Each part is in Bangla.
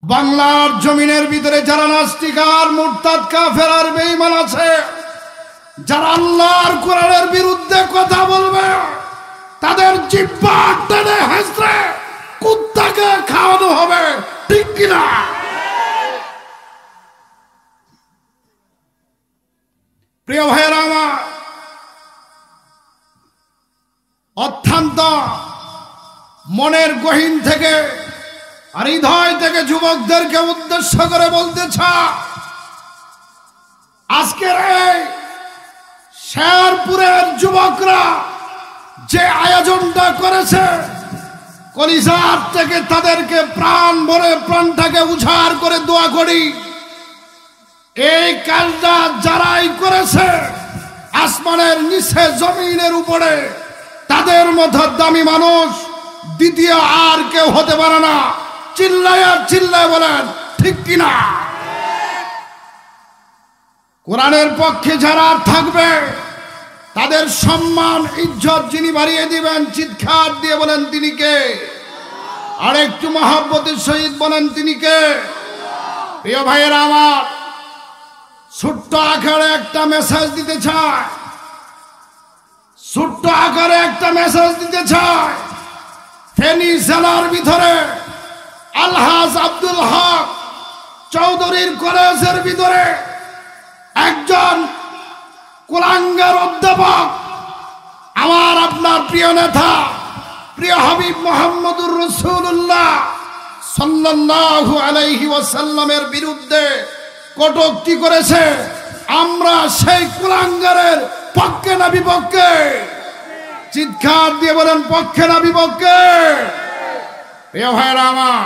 বাংলার জমিনের ভিতরে যারা নাস্তিক আর মুরতাদ কাফের আর বেঈমান আছে, যারা আল্লাহর কোরআনের বিরুদ্ধে কথা বলবে, তাদের জিহ্বা টেনে হেঁচড়ে কুত্তাকে খাওয়ানো হবে, ঠিক কিনা? প্রিয় ভাইয়েরা আমার, অত্যন্ত মনের গহীন থেকে আর হৃদয় থেকে যুবকদেরকে উদ্দেশ্য করে বলতে চাই, আজকের এই শেরপুরের যুবকরা যে আয়োজনটা করেছে, কলিজার থেকে তাদেরকে প্রাণ ভরে প্রাণটাকে উজাড় করে দোয়া করি, এই কাজটা যারাই করেছে আসমানের নিচে জমিনের উপরে তাদের মতো দামি মানুষ দ্বিতীয় আর কেউ হতে পারে না। চিল্লায় চিল্লায় বলেন ঠিক কিনা? কোরআনের পক্ষে যারা থাকবে তাদের সম্মান ইজ্জত যিনি বাড়িয়ে দিবেন, চিৎকার দিয়ে বলেন তিনি কে? আর একটু মহব্বতের সহিত বলেন তিনি কে? প্রিয় ভাইয়েরা আমার, ছোট্ট আকারে একটা মেসেজ দিতে চায়, ছোট্ট আকারে একটা মেসেজ দিতে চায়। ফেনী জেলার ভিতরে আলহাজ আব্দুল হক চৌধুরীর কলেজের ভিতরে একজন কুলাঙ্গার অধ্যাপক, আমার আপনার প্রিয় নেতা, প্রিয় হাবিব মুহাম্মদুর রাসূলুল্লাহ সাল্লাল্লাহু আলাইহি ওয়াসাল্লামের বিরুদ্ধে কটূক্তি করেছে। আমরা সেই কুলাঙ্গারের পক্ষে না বিপক্ষে? চিৎকার দিয়ে বলেন পক্ষে না বিপক্ষে? প্রিয় ভাইরা আমার,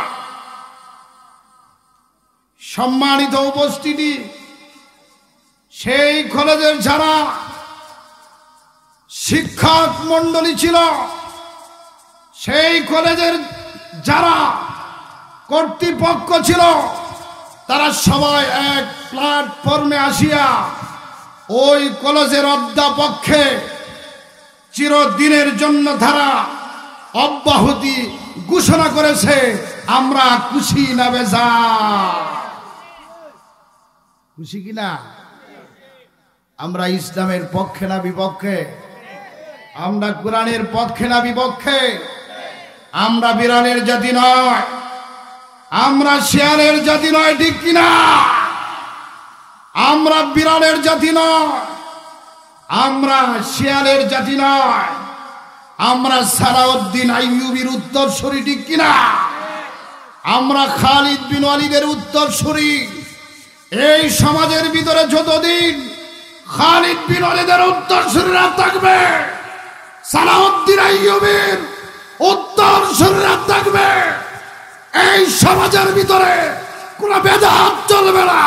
সম্মানিত উপস্থিতি, সেই কলেজের যারা শিক্ষক মন্ডলী ছিল, সেই কলেজের যারা কর্তৃপক্ষ ছিল, তারা সবাই এক প্ল্যাটফর্মে আসিয়া ওই কলেজের অধ্যাপককে চিরদিনের জন্য ধারা অব্যাহতি ঘোষণা করেছে। আমরা খুশি না বেজার? খুশি কিনা? আমরা ইসলামের পক্ষে না বিপক্ষে? আমরা কোরআনের পক্ষে না বিপক্ষে? আমরা বিড়ালের জাতি নয়, আমরা শিয়ালের জাতি নয়, ঠিক কিনা? আমরা বিড়ালের জাতি নয়, আমরা শিয়ালের জাতি নয়, আমরা সালাউদ্দিন আইয়ুবীর উত্তরসূরি, ঠিক কিনা? আমরা খালিদ বিন ওয়ালিদের উত্তরসূরি। এই সমাজের ভিতরে যতদিন খালিদ বিন ওয়ালিদের উত্তরসূরিরা থাকবে, সালাউদ্দিন আইয়ুবীর উত্তরসূরিরা থাকবে, এই সমাজের ভিতরে কোন বেদাত চলবে না,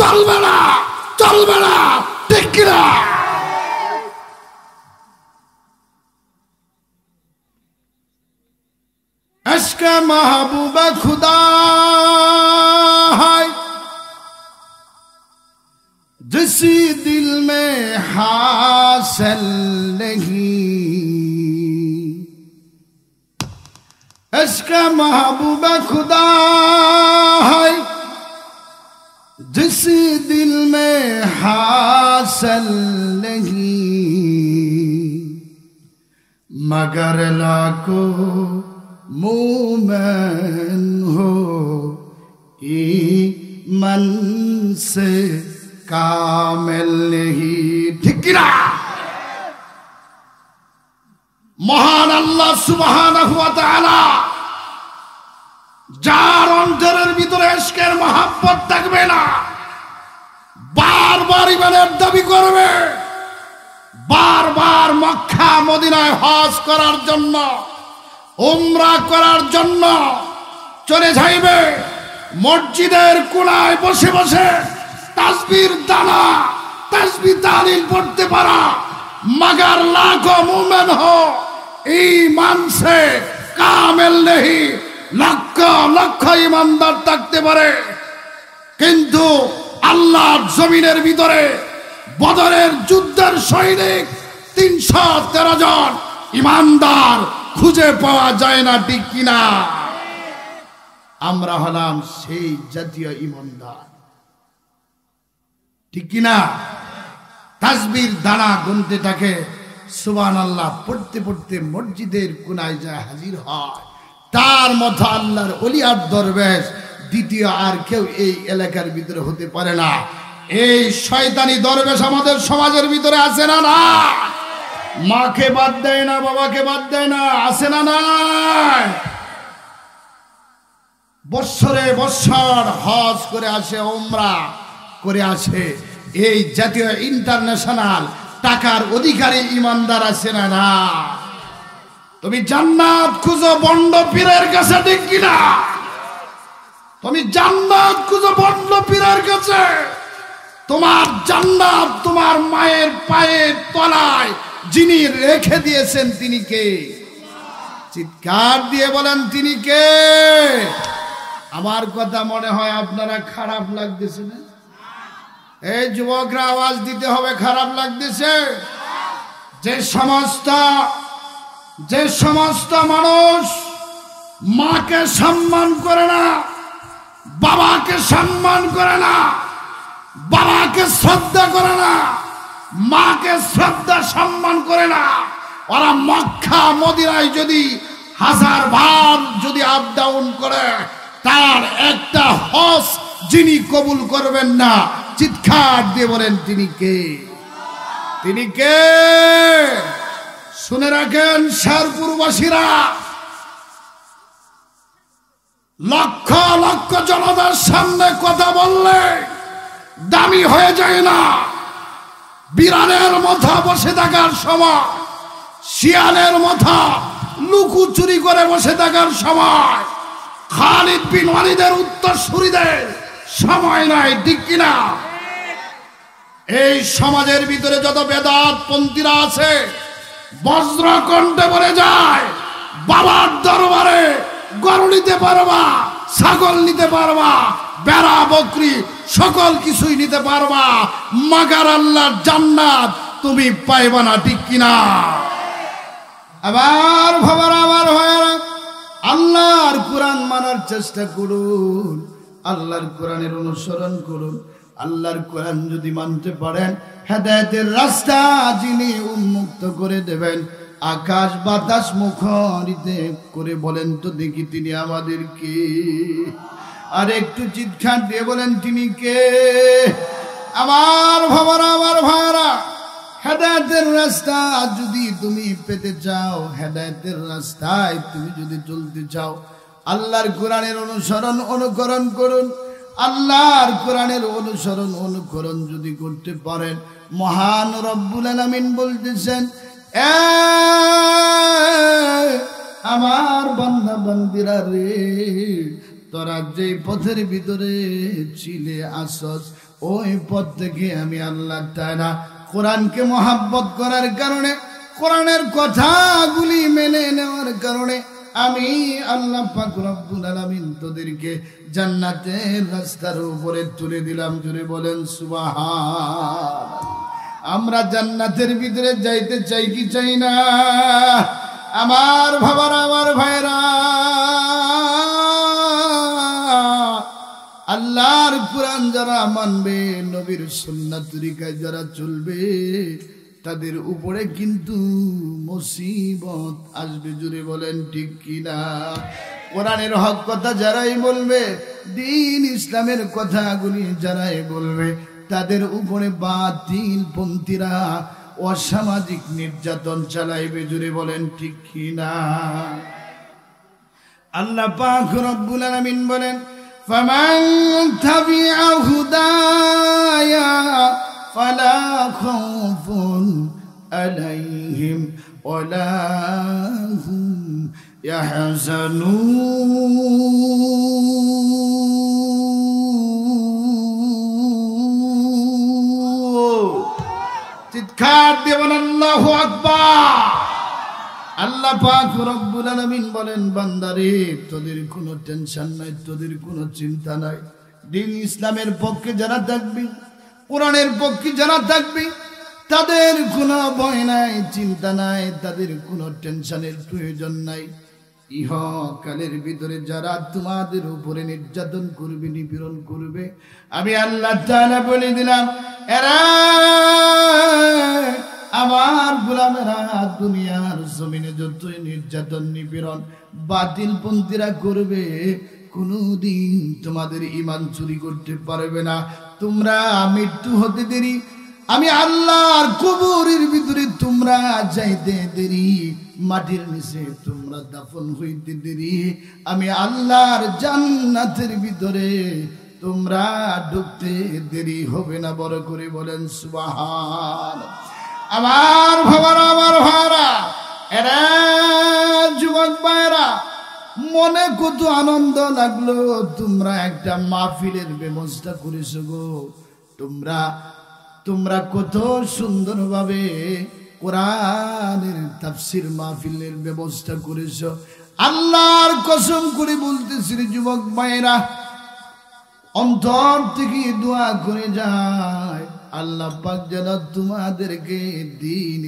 চলবে না, চলবে না, ঠিক কিনা? इश्क़ महबूब खुदा है जिस दिल में हासिल नहीं, इश्क़ महबूब खुदा है जिस दिल में हासिल नहीं, मगर लाखों मोमेन हो ईमान से कामिल नहीं, ठीक किना? মহান আল্লাহ সুবহানাহু ওয়া তাআলা যার অন্তরের ভিতরে ইশকের মহব্বত থাকবে না, বারবার ইমানের দাবি করবে, বারবার মক্কা মদিনায় হজ করার জন্য, উমরা করার জন্য চলে যাইবে, মসজিদের কোণায় বসে বসে তাসবির দানা, তাসবিহ তাহলিল পড়তে পারা, মগর লাখো মুমিন হো ঈমান সে কামিল নেহি, লক্ষ লক্ষ ইমানদার থাকতে পারে, কিন্তু আল্লাহর জমিনের ভিতরে বদরের যুদ্ধের সৈনিক ৩১৩ জন ইমানদার খুঁজে পাওয়া যায় না, ঠিক কিনা? আমরা হলাম সেই জাতীয় ইমানদার, ঠিক কিনা? তাসবির দানা গুনতে থাকে, সুবহানাল্লাহ পড়তে পড়তে মসজিদের কোনায় যায় হাজির হয়। তার মতো আল্লাহর ওলি আর দরবেশ দ্বিতীয় আর কেউ এই এলাকার ভিতরে হতে পারে না। এই শয়তানি দরবেশ আমাদের সমাজের ভিতরে আছে না? না, মাকে বাদ দেয় না, বাবাকে বাদ দেয় না, আছে না? নাই। বৎসরে বৎসর হজ করে আসে, ওমরা করে আসে। এই জাতীয় ইন্টারন্যাশনাল টাকার অধিকারী ইমানদার আছে না? না। তুমি জান্নাত খুঁজো বন্ড পীরের কাছে, ঠিক কিনা? তুমি জান্নাত খুঁজো বন্ড পীরের কাছে। তোমার জান্নাত তোমার মায়ের পায়ের তলায় যিনি রেখে দিয়েছেন তিনি কে? চিৎকার দিয়ে বলেন তিনি কে? আমার কথা মনে হয় আপনারা খারাপ লাগতেছে না? এই যুবকরা আওয়াজ দিতে হবে, খারাপ লাগতেছে? যে সমস্ত মানুষ মাকে সম্মান করে না, বাবাকে সম্মান করে না, বাবাকে শ্রদ্ধা করে না, মাকে শ্রদ্ধা সম্মান করে না, ওরা মক্কা মদিনায় যদি 1000 বার যদি আপ ডাউন করে, তার একটা হজ যিনি কবুল করবেন না, চিৎকার দিয়ে বলেন তিনি কে? তিনি কে? শুনে রাখেন শেরপুরবাসীরা, লক্ষ লক্ষ জনতার সামনে কথা বললে দামি হয়ে যায় না। বিড়ালের মতো বসে থাকার সময়, শিয়ালের মতো লুকোচুরি করে বসে থাকার সময়, খালিদ বিন ওয়ালিদের উত্তরসূরিদের সময় নাই, ঠিক কিনা? এই সমাজের ভিতরে যত বেদাত পন্থীরা আছে, বজ্র কণ্ঠে বলে যায়, বাবার দরবারে গরু নিতে পারবা, ছাগল নিতে পারবা, বেড়া বকরি সকল কিছুই নিতে পারবা, মাগার আল্লাহর জান্নাত তুমি পাইবা না, ঠিক কিনা? আবার ভাবারা, আমার ভাইয়েরা, আল্লাহর কোরআন মানার চেষ্টা করুন, আল্লাহর কোরআনের অনুসরণ করুন। আল্লাহর কোরআন যদি মানতে পারেন, হেদায়েতের রাস্তা যিনি উন্মুক্ত করে দেবেন, আকাশ বাতাস মুখরিত করে বলেন তো দেখি তিনি আমাদের কে? আর একটু চিৎকার দিয়ে বলেন তিনি কে? আমার ভাবারা, আমার ভাইরা, হেদায়েতের রাস্তা যদি তুমি পেতে চাও, হেদায়েতের রাস্তায় তুমি যদি চলতে চাও, আল্লাহর কোরআনের অনুসরণ অনুকরণ করুন। আল্লাহর কোরআনের অনুসরণ অনুকরণ যদি করতে পারেন, মহান রব্বুল আলামিন বলতেছেন, আমার বান্দা বান্দিরা রে, তোরা যে পথের ভিতরে ছিলে আসস, ওই পথ থেকে আমি আল্লাহ তাআলা কোরআনকে মহাব্বত করার কারণে, কোরআনের কথাগুলি মেনে নেওয়ার কারণে আমি আল্লাহ পাক রব্বুল আলামিন তোদেরকে জান্নাতের রাস্তার উপরে তুলে দিলাম। জুড়ে বলেন সুবহানাল্লাহ। আমরা জান্নাতের ভিতরে যাইতে চাই কি চাই না? আমার ভাবারা, আমার ভাইরা, আল্লাহর কোরআন যারা মানবে, নবীর সুন্নাত তরিকায় যারা চলবে, তাদের উপরে কিন্তু মুসিবত আসবে। জুড়ে বলেন ঠিক কিনা? কোরআনের হক কথা যারাই বলবে, দ্বীন ইসলামের কথাগুলি যারাই বলবে, তাদের উপরে বাতিল পন্থীরা অসামাজিক নির্যাতন চালাইবে। জুড়ে বলেন ঠিক কিনা? আল্লাহ পাক রব্বুল আলামিন বলেন, ফামান তাবিআ হুদায়া ফালা খাউফুন আলাইহিম ওয়ালা হুম ইয়াহজানুন। চিৎকার দিয়ে বলেন আল্লাহু আকবার। আল্লাহ পাক রব্বুল আলামিন বলেন, বান্দারে তোদের কোনো টেনশন নাই, তোদের কোনো চিন্তা নাই। দ্বীন ইসলামের পক্ষে যারা থাকবে, কোরআনের পক্ষে যারা থাকবে, তাদের কোনো ভয় নাই, চিন্তা নাই, তাদের কোনো টেনশনের প্রয়োজন নাই। ইহকালের ভিতরে যারা তোমাদের উপরে নির্যাতন করবে, নিপীড়ন করবে, আমি আল্লাহ তাআলা বলে দিলাম, এরা আমার গোলামেরা দুনিয়ার জমিনে যতই নির্যাতন নিপীড়ন বাতিলপন্থীরা করবে, কোনদিন তোমাদের ঈমান চুরি করতে পারবে না। তোমরা মৃত্যু হতে দেরি, আমি আল্লাহর কবরের ভিতরে তোমরা যাইতে দেরি, মাটির নিচে তোমরা দাফন হইতে দেরি, আমি আল্লাহর জান্নাতের ভিতরে তোমরা ঢুকতে দেরি হবে না। বড় করে বলেন সুবহান। আমার ভাইরা, আমার ভাইরা, এরা যুবক ভাইরা, মনে কত আনন্দ লাগলো, তোমরা একটা মাহফিলের ব্যবস্থা করেছো গো। তোমরা কত সুন্দরভাবে কোরআনের তাফসীর মাহফিলের ব্যবস্থা করেছো। আল্লাহর কসম করে বলতেছি যুবক ভাইরা, অন্তর থেকে দোয়া করে যায়, আল্লাহ পাক যেন তোমাদেরকে দ্বীন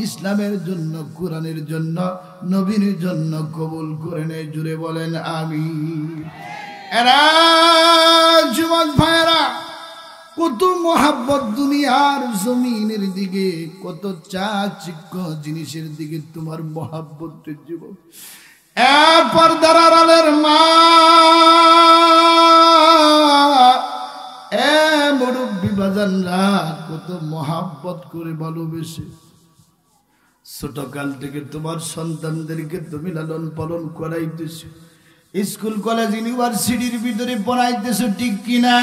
ইসলামের জন্য, কোরআনের জন্য, নবীর জন্য কবুল করে নেয়। জুড়ে বলেন আমিন। এরা যুবক ভাইরা, কত মহাব্বত দুনিয়ার জমিনের দিকে, কত চাকচিক্য জিনিসের দিকে তোমার মহাব্বত যুবক। পর্দার আড়ালের মা, মুরব্বি বাজানরা কত মহাব্বত করে ভালোবেসে ছোটকাল থেকে তোমার সন্তানদেরকে তুমি লালন পালন করাইতেছো, স্কুল কলেজ ইউনিভার্সিটির ভিতরে পড়াইতেছো, ঠিক কিনা?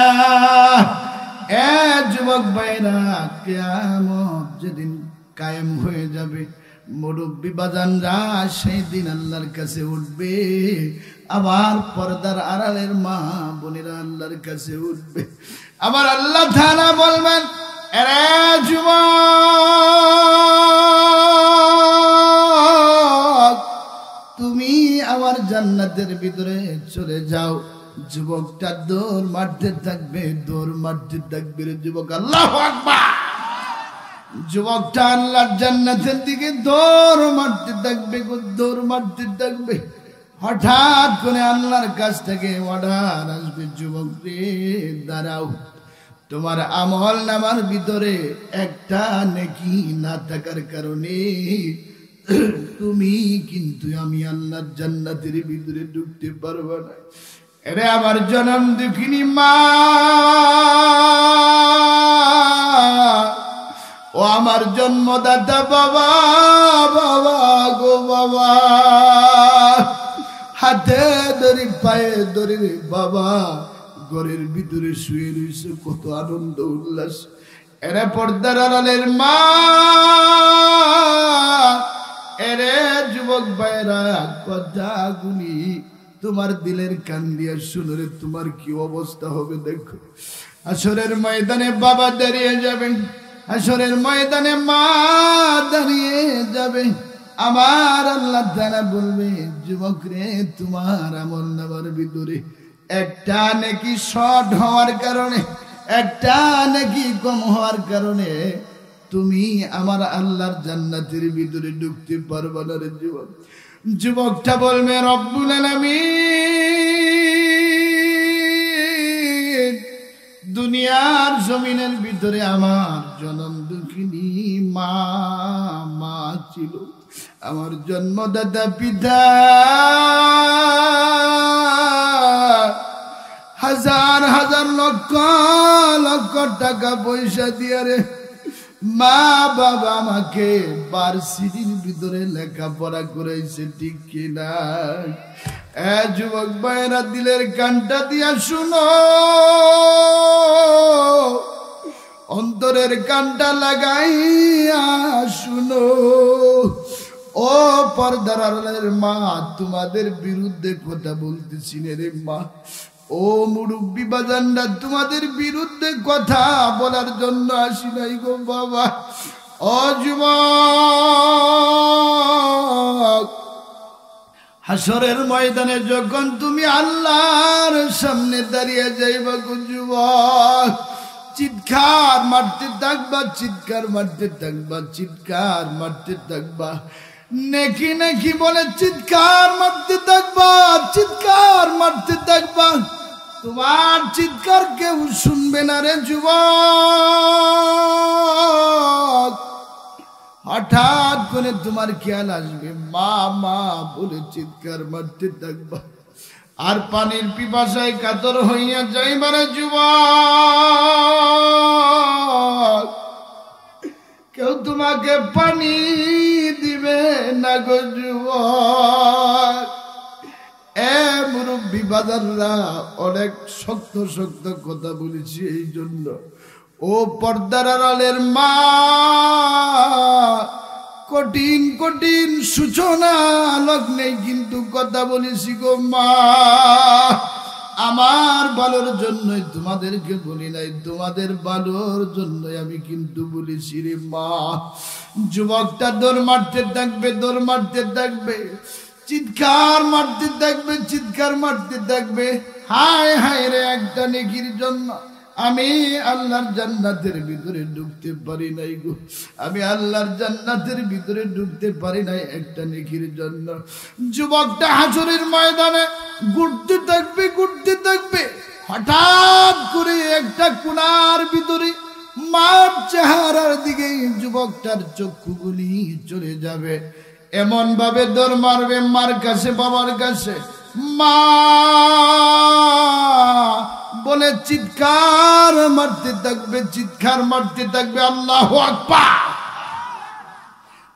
যুবক ভাইরা, কিয়ামত যেদিন কায়েম হয়ে যাবে, মুরব্বি বাজানরা সেই দিন আল্লাহর কাছে উঠবে, আবার পর্দার আড়ালের মা বোনেরা আল্লাহর কাছে উঠবে। আবার আল্লাহ তাআলা বলবেন, এরে যুবক, তুমি আমার জান্নাতের ভিতরে চলে যাও। যুবকটা দৌড় মারতে থাকবে, দৌড় মারতে থাকবে রে যুবক। আল্লাহু আকবার। যুবকটা আল্লাহর জান্নাতের দিকে দৌড় মারতে থাকবে, দৌড় মারতে থাকবে। হঠাৎ করে আল্লাহর কাছ থেকে অর্ডার আসবে, যুবক রে দাঁড়াও, তোমার আমল নামার ভিতরে একটা নেকি না থাকার কারণে তুমি কিন্তু আমি আল্লাহর জান্নাতের ভিতরে ঢুকতে পারবে না। এরে আমার জনম দুঃখিনী মা, ও আমার জন্মদাতা বাবা, বাবা গো বাবা, হাতে ধরি পায়ে ধরি বাবা, ঘরের ভিতরে শুয়ে রয়েছে, কত আনন্দ উল্লাস। এরে পর্দার আড়ালের মা, এরে যুবক ভাইরা, কথাগুলি তোমার দিলের কান দিয়া শুনলে তোমার কি অবস্থা হবে দেখো। হাসরের ময়দানে বাবা দাঁড়িয়ে যাবেন, হাসরের ময়দানে মা দাঁড়িয়ে যাবে। আমার আল্লাহ তাআলা বলবে, যুবক রে, তোমার আমল নামার ভিতরে একটা নেকি শর্ট হওয়ার কারণে, একটা নেকি কম হওয়ার কারণে তুমি আমার আল্লাহর জান্নাতের ভিতরে ঢুকতে পারবে না রে যুবক। যুবকটা বলবে, রব্বুল আলামিন, দুনিয়ার জমিনের ভিতরে আমার জনম দুঃখিনী মা ছিল, আমার জন্মদাতা পিতা হাজার হাজার লক্ষ লক্ষ টাকা পয়সা দিয়ে রে মা বাবা আমাকে ভার্সিটির ভিতরে লেখাপড়া করাইছে, ঠিক কিনা? যুবক ভাইরা, দিলের কানটা দিয়া শুনো, অন্তরের কানটা লাগাইয়া শুনো। ও পর্দার আড়ালের মা, তোমাদের বিরুদ্ধে কথা বলতেছি না রে মা। ও মুরব্বি বাজানরা, তোমাদের বিরুদ্ধে কথা বলার জন্য আসি নাই গো বাবা। ও যুবক, হাসরের ময়দানে যখন তুমি আল্লাহর সামনে দাঁড়িয়ে যাইবা গো যুবক, চিৎকার মারতে থাকবা, চিৎকার মারতে থাকবা, চিৎকার মারতে থাকবা। নেকি নেকি বলে চিৎকার মারতে থাকবা, চিৎকার মারতে থাকবা। তোমার চিৎকার কেউ শুনবে না রে যুবক। হঠাৎ করে তোমার খেয়াল আসবে, মা মা বলে চিৎকার মারতে থাকবা। আর পানির পিপাসায় কাতর হইয়া যাইবারে যুবক, কেউ তোমাকে পানি দিবে না গো যুবক। এ মুরব্বী বাজাররা, অনেক শক্ত শক্ত কথা বলেছি এই জন্য। ও পর্দার আড়ালের মা, কঠিন কঠিন সূচনা লগ্নে কিন্তু কথা বলেছি গো মা। আমার ভালোর জন্যই তোমাদেরকে বলি নাই, তোমাদের ভালোর জন্যই আমি কিন্তু বলেছি রে মা। যুবকটা দৌড় মারতে থাকবে, দৌড় মারতে থাকবে, চিৎকার মারতে থাকবে, চিৎকার মারতে থাকবে। হায় হায় রে, একটা নেকির জন্য আমি আল্লাহর জান্নাতের ভিতরে ঢুকতে পারি নাই গো। আমি আল্লাহর জান্নাতের ভিতরে ঢুকতে পারি নাই একটা নেকির জন্য। যুবকটা হাসরের ময়দানে ঘুরতে থাকবে, ঘুরতে থাকবে। হঠাৎ করে একটা কোণার ভিতরে মার চেহারার দিকে যুবকটার চক্ষুগুলি চলে যাবে। এমন ভাবে দৌড় মারবে মার কাছে, বাবার কাছে। মা বলে চিৎকার মারতে থাকবে, চিৎকার মারতে থাকবে। আল্লাহু আকবার।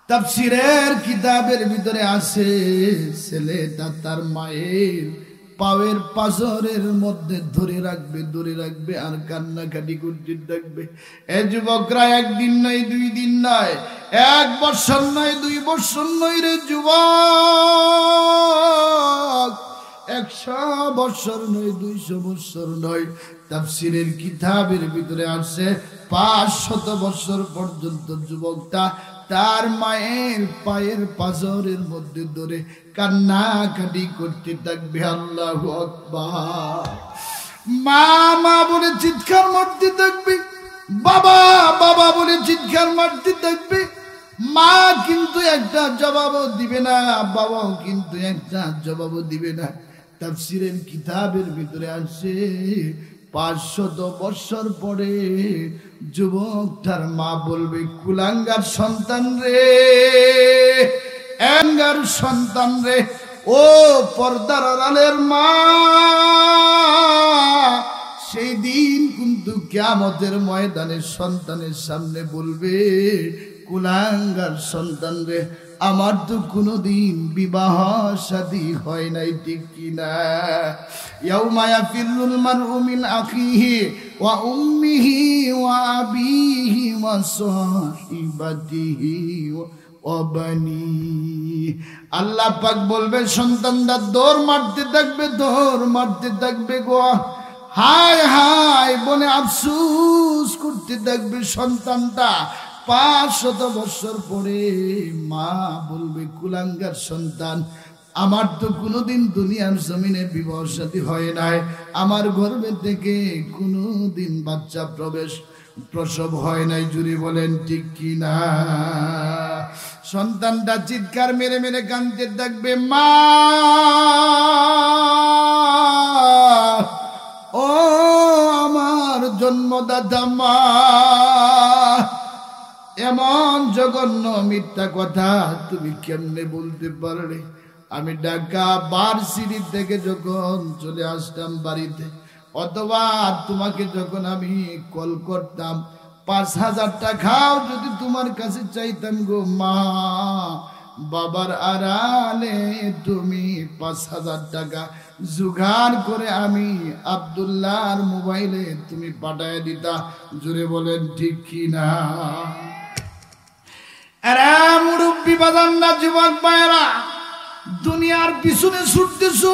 তাফসীরের কিতাবের ভিতরে আছে, ছেলেটা তার মায়ের পায়ের পাঁজরের মধ্যে ধরে রাখবে, ধরে রাখবে আর কান্নাকাটি করতে থাকবে। এ যুবকরা, একদিন নয়, 2 দিন নয়, 1 বছর নয়, 2 বছর নয় রে যুবক, 100 বছর নয়, 200 বছর নয়। তাফসীরের কিতাবের ভিতরে আছে 500 বছর পর্যন্ত যুবকটা তার মায়ের পায়ের পাঁজরের মধ্যে ধরে কান্নাকাটি করতে থাকবে। আল্লাহু আকবার। মা মা বলে চিৎকার মারতে থাকবে, বাবা বাবা বলে চিৎকার মারতে থাকবে। মা কিন্তু একটা জবাবও দিবে না, বাবাও কিন্তু একটা জবাবও দিবে না। তাফসীরের কিতাবের ভিতরে আছে 500 বছর পরে যুবকটার মা বলবে, কুলাঙ্গার সন্তান রে, অ্যাঙ্গার সন্তান রে। ও পর্দার আড়ালের মা, সেই দিন কিন্তু কিয়ামতের ময়দানে সন্তানের সামনে বলবে, কুলাঙ্গার সন্তান রে, আমার তো কোনোদিন বিবাহ শাদী হয় নাই, ঠিক কিনা? ইয়াউমা ইয়াফিরুল মারউ মিন আখিহি ওয়া উম্মিহি ওয়া আবিহি ওয়া সাহিবাতিহি ওয়া বানি। আল্লাহ পাক বলবে, সন্তানরা দৌড় মারতে থাকবে, দৌড় মারতে থাকবে গো। হায় হায় বলে আফসোস করতে থাকবে সন্তানটা। 500 বছর পরে মা বলবে, কুলাঙ্গার সন্তান, আমার তো কোনোদিন দুনিয়ার জমিনে বিবাহ শাদী হয় নাই, আমার গর্ভে থেকে কোনোদিন বাচ্চা প্রসব হয় নাই। জুড়ে বলেন ঠিক কিনা? সন্তানটা চিৎকার মেরে মেরে কাঁদতে থাকবে, মা ও আমার জন্মদাতা মা, এমন জঘন্য মিথ্যা কথা তুমি কেমনে বলতে পারলে? আমি ঢাকা ভার্সিটি থেকে যখন চলে আসতাম বাড়িতে, অথবা তোমাকে যখন আমি কল করতাম, 5000 টাকাও যদি তোমার কাছে চাইতাম গো মা, বাবার আড়ালে তুমি 5000 টাকা জোগাড় করে আমি আব্দুল্লাহর মোবাইলে তুমি পাঠায় দিতা। জোরে বলেন ঠিক কিনা? আরে মুরব্বী বাজান না, যুবক ভাইরা, দুনিয়ার পিছনে ছুটতেছো,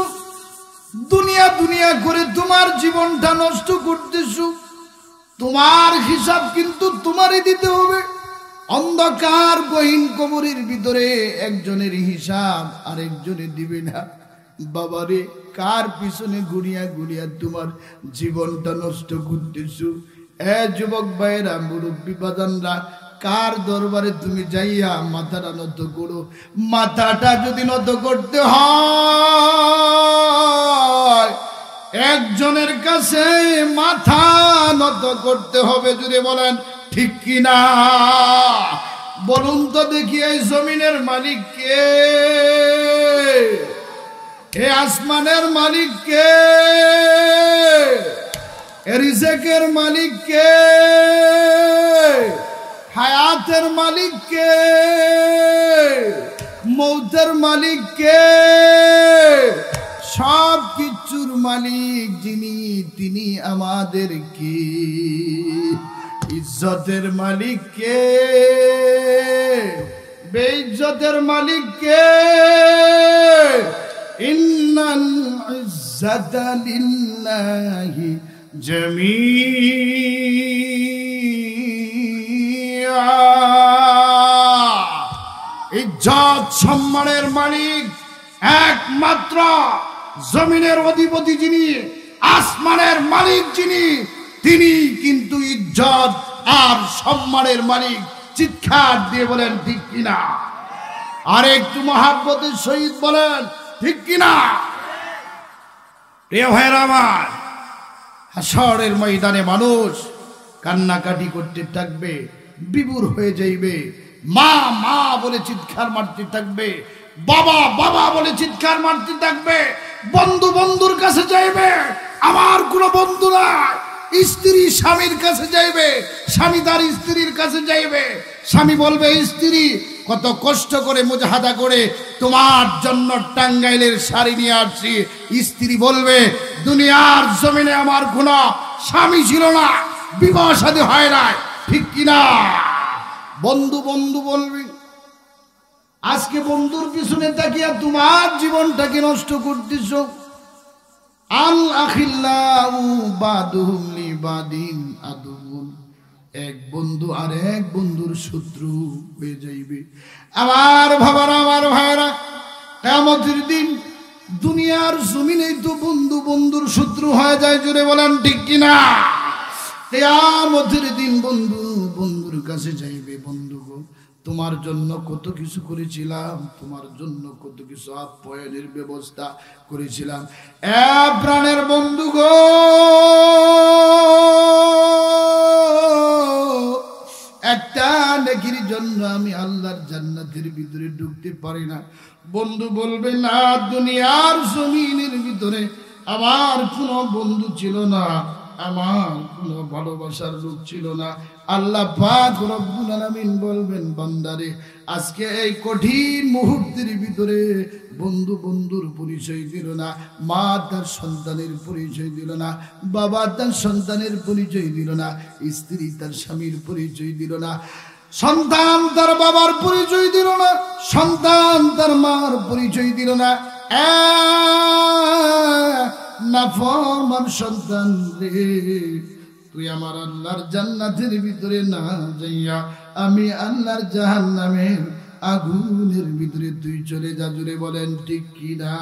দুনিয়া দুনিয়া করে তোমার জীবনটা নষ্ট করতেছো। তোমার হিসাব কিন্তু তোমারই দিতে হবে। অন্ধকার গহীন কবরের ভিতরে একজনের হিসাব আরেকজনে দিবে না। বাবারে, কার পিছনে ঘুরিয়া ঘুরিয়া তোমার জীবনটা নষ্ট করতেছো? এ যুবক ভাইরা, মুরব্বী বাজানরা, কার দরবারে তুমি যাইয়া মাথাটা নত করো? মাথাটা যদি নত করতে হয় একজনের কাছে মাথা নত করতে হবে। যদি বলেন ঠিক কিনা বলুন তো দেখি, এই জমিনের মালিক কে? এ আসমানের মালিক কে? রিজেকের মালিক কে? হায়াতের মালিক কে? মৌতের মালিক কে? সব কিছুর মালিক যিনি, তিনি আমাদের কি? ইজ্জতের মালিক কে? বেইজ্জতের মালিক কে? ইন্নাল ইজ্জাতা লিল্লাহি জামিআ। ইজ্জত সম্মানের মালিক একমাত্র জমিনের অধিপতি যিনি, আসমানের মালিক যিনি, তিনি কিন্তু ইজ্জত আর সম্মানের মালিক। চিৎকার দিয়ে বলেন ঠিক কিনা? আর একটু মহাব্বতের সহিত বলেন ঠিক কিনা? প্রিয় ভাইরা আমার, হাসরের ময়দানে মানুষ কান্নাকাটি করতে থাকবে, বিভোর হয়ে যাইবে, মা মা বলে চিৎকার মারতে থাকবে, বাবা বাবা বলে চিৎকার মারতে থাকবে, বন্ধু বন্ধুর কাছে যাইবে, আমার কোনো বন্ধু নাই। স্ত্রী স্বামীর কাছে যাইবে, স্বামী তার স্ত্রীর কাছে যাইবে। স্বামী বলবে, স্ত্রী কত কষ্ট করে মুজাহাদা করে তোমার জন্য টাঙ্গাইলের শাড়ি নিয়ে আসছি। স্ত্রী বলবে, দুনিয়ার জমিনে আমার কোনো স্বামী ছিল না, বিবাহ শাদী হয় না। ঠিক কিনা? বন্ধু বন্ধু বলবে। আজকে বন্ধুর পিছনে তাকিয়া তোমার জীবনটাকে নষ্ট করতেছ। আল আখিল্লাউ বাদুহুম লিবাদিন আদুউন। এক বন্ধু আর এক বন্ধুর শত্রু হয়ে যাইবে। আমার বাবারা, আমার ভাইরা, কিয়ামতের দিন দুনিয়ার জমিনেই তো বন্ধু বন্ধুর শত্রু হয়ে যায়। জোরে বলেন ঠিক কিনা? কিয়ামতের দিন বন্ধু বন্ধুর কাছে যাইবে, বন্ধু গো তোমার জন্য কত কিছু করেছিলাম, তোমার জন্য কত কিছু আপ্যায়নের ব্যবস্থা করেছিলাম। প্রাণের বন্ধু গো, একটা নেকির জন্য আমি আল্লাহর জান্নাতের ভিতরে ঢুকতে পারি না। বন্ধু বলবে, না, দুনিয়ার জমিনের ভিতরে আমার কোনো বন্ধু ছিল না, আমার কোনো ভালোবাসার লোক ছিল না। আল্লাহ পাক রব্বুল আলামিন বলবেন, বান্দারে আজকে এই কঠিন মুহূর্তের ভিতরে বন্ধু বন্ধুর পরিচয় দিল না, মা তার সন্তানের পরিচয় দিল না, বাবা তার সন্তানের পরিচয় দিল না, স্ত্রী তার স্বামীর পরিচয় দিল না, সন্তান তার বাবার পরিচয় দিল না, সন্তান তার মার পরিচয় দিল না। নাফরমান সন্তান রে, তুই আমার আল্লাহর জান্নাতের ভিতরে না যাইয়া আমি আল্লাহর জাহান্নামের আগুনের ভিতরে তুই চলে যা। জুড়ে বলেন ঠিক কিনা?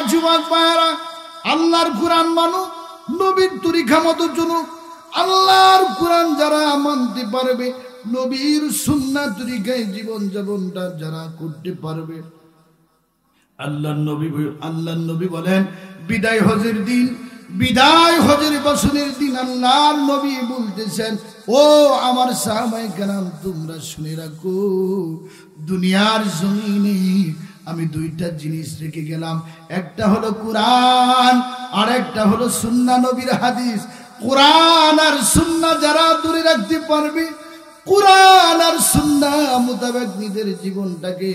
যুবক ভাইরা, আল্লাহর কোরআন মানো, নবীর তরিকা মতো চলো। আল্লাহর কোরআন যারা মানতে পারবে, নবীর সুন্নাহ তরিকায় জীবন যাপনটা যারা করতে পারবে, আল্লাহর নবী বলেন, বিদায় হজের দিন, বিদায় হজের বছরের দিন আল্লাহর নবী বলতেছেন, ও আমার সাহাবায়ে কেরাম, তোমরা শুনে রাখো, দুনিয়ার জমিনে আমি দুইটা জিনিস রেখে গেলাম, একটা হলো কোরআন আর একটা হলো সুন্নাহ, নবীর হাদিস। কোরআন আর সুন্নাহ যারা দূরে রাখতে পারবে, কোরআন আর সুন্নাহ মোতাবেক নিজের জীবনটাকে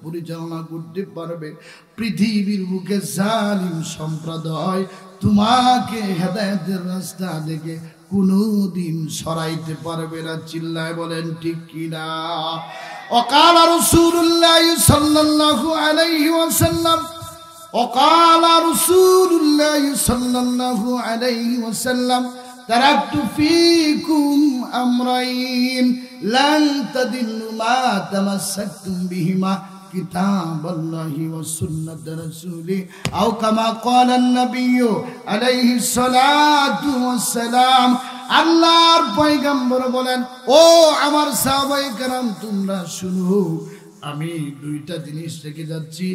পরিচালনা করতে পারবে, পৃথিবীর বুকে জালিম সম্প্রদায় তোমাকে হেদায়েতের রাস্তা থেকে কোনদিন সরাইতে পারবে না। চিল্লায় বলেন ঠিক কিনা? ওয়াকালা রাসূলুল্লাহ সাল্লাল্লাহু আলাইহি ওয়াসাল্লাম, ওয়াকালা রাসূলুল্লাহ সাল্লাল্লাহু আলাইহি ওয়াসাল্লাম, তারাকতু ফীকুম আমরাইন লান তাদিল্লু মা তামাসসাকতুম বিহিমা কিতাবাল্লাহি ওয়া সুন্নাত রাসূলি আও কামা ক্বালা আন-নাবিয়্যু আলাইহিস সালাতু ওয়াস সালাম। আল্লাহর পয়গম্বর বলেন, ও আমার সাহাবায়ে কেরাম তোমরা শুনো, আমি দুইটা জিনিস রেখে যাচ্ছি।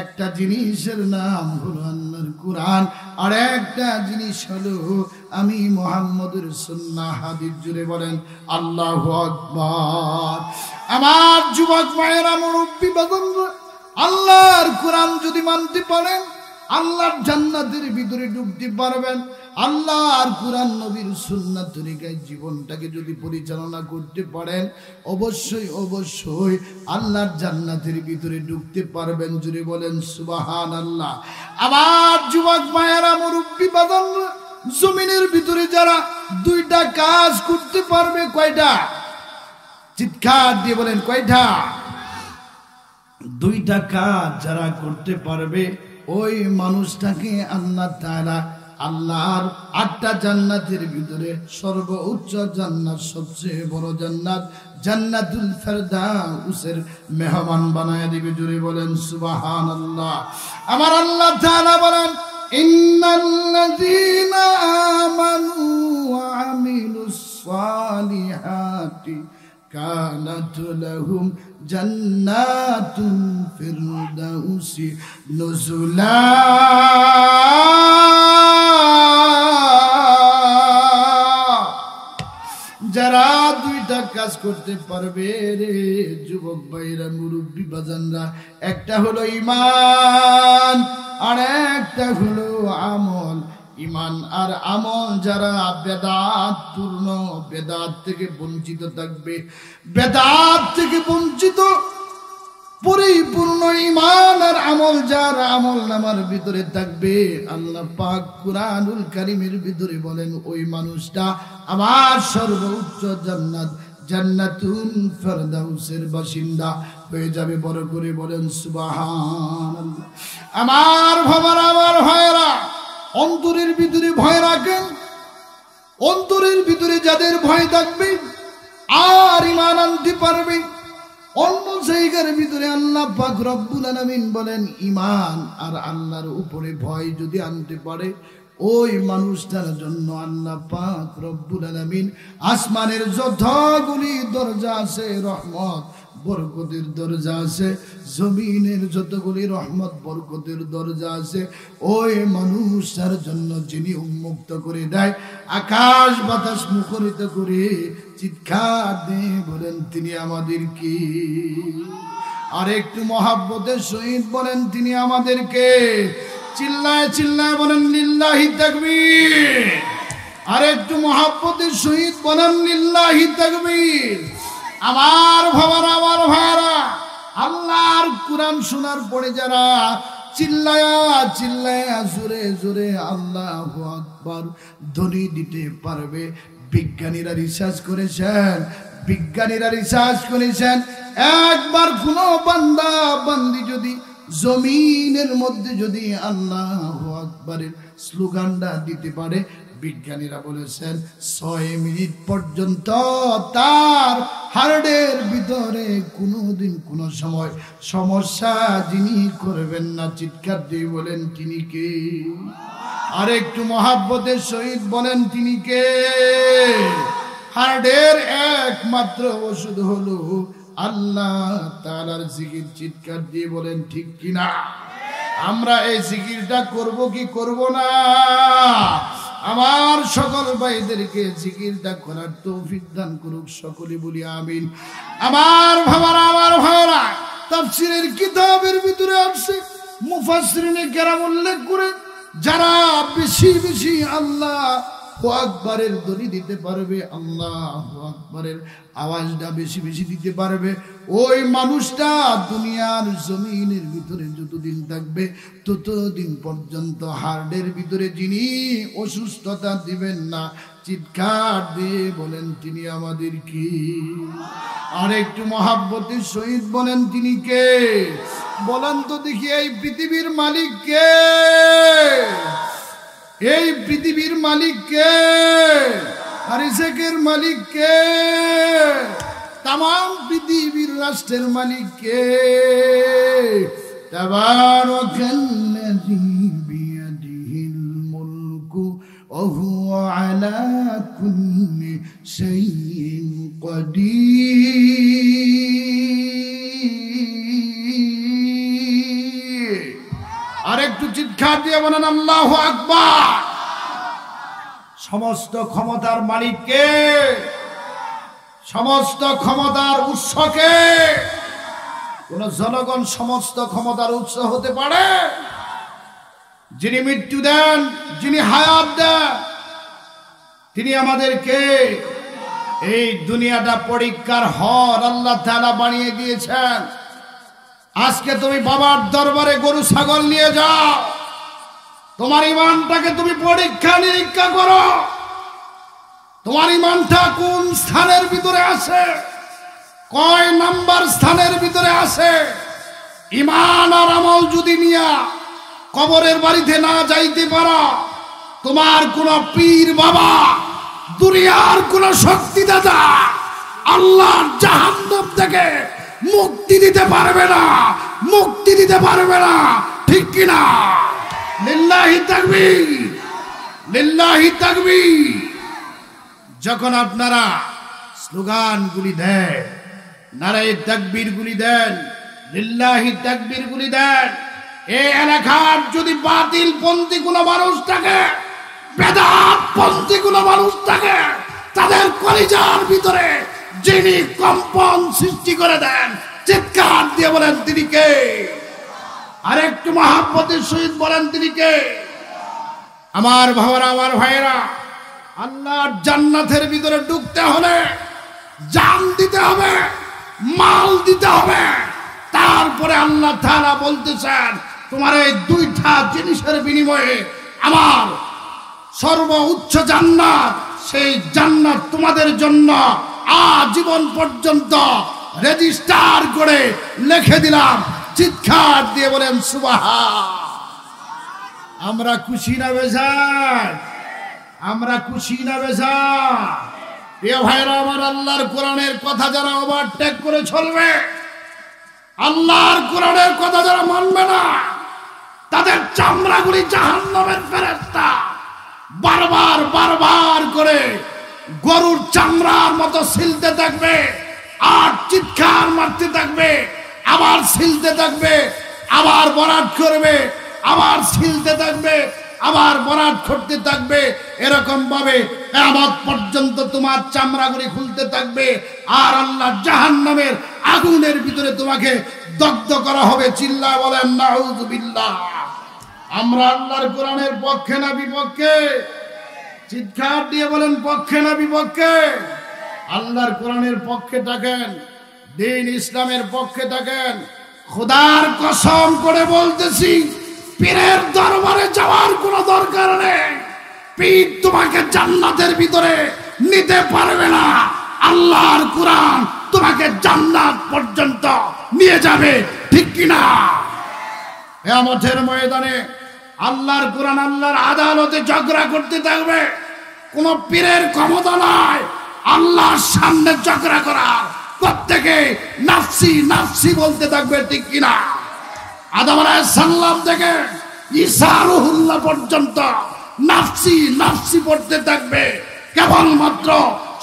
একটা জিনিসের নাম হলো আল্লাহর কোরআন, আর একটা জিনিস হলো আমি মুহাম্মদের সুন্নাহ হাদিস। জুড়ে বলেন আল্লাহু আকবার। আমার যুবক ভাইয়েরা, মুরব্বী বাজানরা, আল্লাহর কোরআন যদি মানতে পারেন আল্লাহর জান্নাতের ভিতরে ঢুকতে পারবেন। আল্লাহর কোরআন নবীর সুন্নাত তরিকায় জীবনটাকে যদি পরিচালনা করতে পারেন অবশ্যই অবশ্যই আল্লাহর জান্নাতের ভিতরে ঢুকতে পারবেন। জুড়ে বলেন সুবহানাল্লাহ। আবার যুবক ভাইয়েরা, মুরব্বী বাজানরা, জমিনের ভিতরে যারা দুইটা কাজ করতে পারবে, কয়টা? চিৎকার দিয়ে বলেন কয়টা? দুইটা কাজ যারা করতে পারবে ওই মানুষটাকে আল্লাহ তাআলা আল্লাহর ৮টা জান্নাতের ভিতরে সর্বোচ্চ জান্নাত, সবচেয়ে বড় জান্নাত জান্নাতুল ফেরদাউসের মেহমান বানায় দিবে। জুড়ে বলেন সুবহানাল্লাহ। আমার আল্লাহ তাআলা বলেন, ইন্নাল্লাযীনা আমানু ওয়া আমিলুস সালিহাতি কানাত লাহুম জান্নাতুল ফিরদাউসি নুজুলা। যারা দুইটা কাজ করতে পারবে রে যুবক ভাইরা, মুরব্বী বাজানরা, একটা হলো ঈমান আর একটা হলো আমল। ঈমান আর আমল যারা বেদাত পূর্ণ, বেদাত থেকে বঞ্চিত থাকবে, বেদাত থেকে বঞ্চিত পরিপূর্ণ ঈমান আর আমল যার আমল নামার ভিতরে থাকবে, আল্লাহ পাক কুরআনুল কারীমের ভিতরে বলেন ওই মানুষটা আমার সর্বোচ্চ জান্নাত জান্নাতুল ফেরদাউসের বাসিন্দা হয়ে যাবে। বড় করে বলেন সুবহানাল্লাহ। আমার বাবারা, আমার ভাইয়েরা, অন্তরের ভিতরে ভয় রাখেন। অন্তরের ভিতরে যাদের ভয় থাকবে আর ঈমান আনতে পারবে, অন্য জায়গার ভিতরে আল্লাহ পাক রব্বুল আলামিন বলেন ঈমান আর আল্লাহর উপরে ভয় যদি আনতে পারে ওই মানুষটার জন্য আল্লাহ পাক রব্বুল আলামিন আসমানের যতগুলি দরজা আছে রহমত বরকতের দরজা আছে, জমিনের যতগুলি রহমত বরকতের দরজা আছে, ওই মানুষটার জন্য যিনি উন্মুক্ত করে দেয়, আকাশ বাতাস মুখরিত করে চিৎকার দিয়ে বলেন তিনি আমাদের কি? আর একটু মহাব্বতের সহিত বলেন তিনি আমাদেরকে। চিল্লায় চিল্লায় বলেন লিল্লাহি তাকবীর। আর একটু মহাব্বতের সহিত বলেন লিল্লাহি তাকবীর। আমার বাবারা, আমার ভাইরা, আল্লাহর কোরআন শোনার পরে যারা চিল্লায়া চিল্লায়া জোরে জোরে আল্লাহু আকবার ধ্বনি দিতে পারবে, বিজ্ঞানীরা রিসার্চ করেছেন একবার কোনো বান্দা বান্দি যদি জমিনের মধ্যে যদি আল্লাহু আকবারের স্লোগানটা দিতে পারে, বিজ্ঞানীরা বলেছেন ৬ মিনিট পর্যন্ত তার হার্টের ভিতরে কোনোদিন কোনো সময় সমস্যা যিনি করবেন না। চিৎকার দিয়ে বলেন তিনি কে? আর একটু মহাব্বতের সহিত বলেন তিনি কে? হার্টের একমাত্র ওষুধ হলো আল্লাহ তাআলার জিকির। চিৎকার দিয়ে বলেন ঠিক কিনা? আমরা এই জিকিরটা করব কি করব না? আমার সকল ভাইদেরকে জিকিরটা করার তৌফিক দান করুক, সকলে বলি আমিন। আমার বাবারা, আমার ভাইরা, তাফসীরের কিতাবের ভিতরে আছে, মুফাসসিরিনে কেরাম উল্লেখ করে যারা বেশি বেশি আল্লাহু আকবারের ধ্বনি দিতে পারবে, আল্লাহু আকবারের আওয়াজটা বেশি বেশি দিতে পারবে, ওই মানুষটা দুনিয়ার জমিনের ভিতরে যতদিন থাকবে ততদিন পর্যন্ত হার্টের ভিতরে যিনি অসুস্থতা দিবেন না। চিৎকার দিয়ে বলেন তিনি আমাদের কি? আর একটু মহাব্বতের সহিত বলেন তিনি কে? বলেন তো দেখি, এই পৃথিবীর মালিক কে? এই পৃথিবীর মালিক কে? আরিশেকের মালিক কে? তামাম পৃথিবীর রাষ্ট্রের মালিক কে? তাবারাকাল্লাযী বিয়াদিহিল মুলকু ওয়া হুয়া আলা কুল্লি চিৎকার দিয়ে বলেন আল্লাহু আকবার। সমস্ত ক্ষমতার মালিক কে? সমস্ত ক্ষমতার উৎস কে? কোন জনগণ সমস্ত ক্ষমতার উৎস হতে পারে? যিনি মৃত্যু দেন, যিনি হায়াত দেন, তিনি আমাদেরকে এই দুনিয়াটা পরীক্ষার হর আল্লাহ তাআলা বানিয়ে দিয়েছেন। আজকে তুমি বাবার দরবারে গরু ছাগল নিয়ে যাও, তোমার ইমানটাকে তুমি পরীক্ষা নিরীক্ষা করো, তোমার ইমানটা কোন স্থানের ভিতরে আছে, কয় নাম্বার স্থানের ভিতরে আছে। ইমান আর আমল যদি নিয়া কবরের বাড়িতে না যাইতে পারো, তোমার কোন পীর বাবা, দুনিয়ার কোন শক্তিদাতা আল্লাহর জাহান্নাম থেকে মুক্তি দিতে পারবে না, মুক্তি দিতে পারবে না, ঠিক কিনা? লিল্লাহি তাকবীর, লিল্লাহি তাকবীর। যখন আপনারা স্লোগানগুলি দেন, নারায়ে তাকবীর গুলি দেন, লিল্লাহি তাকবীর গুলি দেন, এই এলাকার যদি বাতিল পন্থী কোনো মানুষ থাকে, বেদাত পন্থী কোনো মানুষ থাকে, তাদের কলিজার ভিতরে যিনি কম্পন সৃষ্টি করে দেন, চিৎকার দিয়ে বলেন তিনি কে? আর একটু মহাব্বতের সহিত বলেন তিনি কে? আমার ভাইরা, আমার ভাইরা, আল্লাহর জান্নাতের ভিতরে ঢুকতে হলে জান দিতে হবে, মাল দিতে হবে। তারপরে আল্লাহ তাআলা বলতেছেন, তোমার এই দুইটা জিনিসের বিনিময়ে আমার সর্বোচ্চ জান্নাত, সেই জান্নাত তোমাদের জন্য আজীবন পর্যন্ত রেজিস্টার করে লিখে দিলাম। চিৎকার দিয়ে বলেন সুবহান। আমরা খুশি না বেজার? আমরা খুশি না বেজার? প্রিয় ভাইরা আমার, আল্লাহর কোরআনের কথা যারা ওভারটেক করে চলবে, আল্লাহর কোরআনের কথা যারা মানবে না, তাদের চামড়াগুলি জাহান্নামের ফেরেশতা বারবার বারবার করে গরুর চামড়ার মতো ছিলতে থাকবে, আর চিৎকার মারতে থাকবে, আবার ছিলতে থাকবে, আবার বরাত করবে, আবার ছিলতে থাকবে, আবার বরাত করতে থাকবে। এরকম ভাবে কিয়ামত পর্যন্ত তোমার চামড়াগুলি খুলতে থাকবে, আর আল্লাহ জাহান্নামের আগুনের ভিতরে তোমাকে দগ্ধ করা হবে। চিল্লায় বলেন নাউযুবিল্লাহ। আমরা আল্লাহর কোরআনের পক্ষে না বিপক্ষে? চিৎকার দিয়ে বলেন পক্ষে না বিপক্ষে? আল্লাহর কোরআনের পক্ষে থাকেন, দ্বীন ইসলামের পক্ষে থাকেন। খোদার কসম করে বলতেছি, পীরের দরবারে যাওয়ার কোনো দরকার নেই। পীর তোমাকে জান্নাতের ভিতরে নিতে পারবে না, আল্লাহর কোরআন তোমাকে জান্নাত পর্যন্ত নিয়ে যাবে, ঠিক কিনা? কিয়ামতের ময়দানে আল্লাহর কোরআন আল্লাহর আদালতে ঝগড়া করতে থাকবে। কোন পীরের ক্ষমতা নাই আল্লাহর সামনে ঝগড়া করার। প্রত্যেকে নাফসি নাফসি বলতে থাকবে, ঠিক কিনা? আদম আলাইহিস সালাম থেকে ঈসা রুহুল্লাহ পর্যন্ত নাফসি নাফসি পড়তে থাকবে। কেবলমাত্র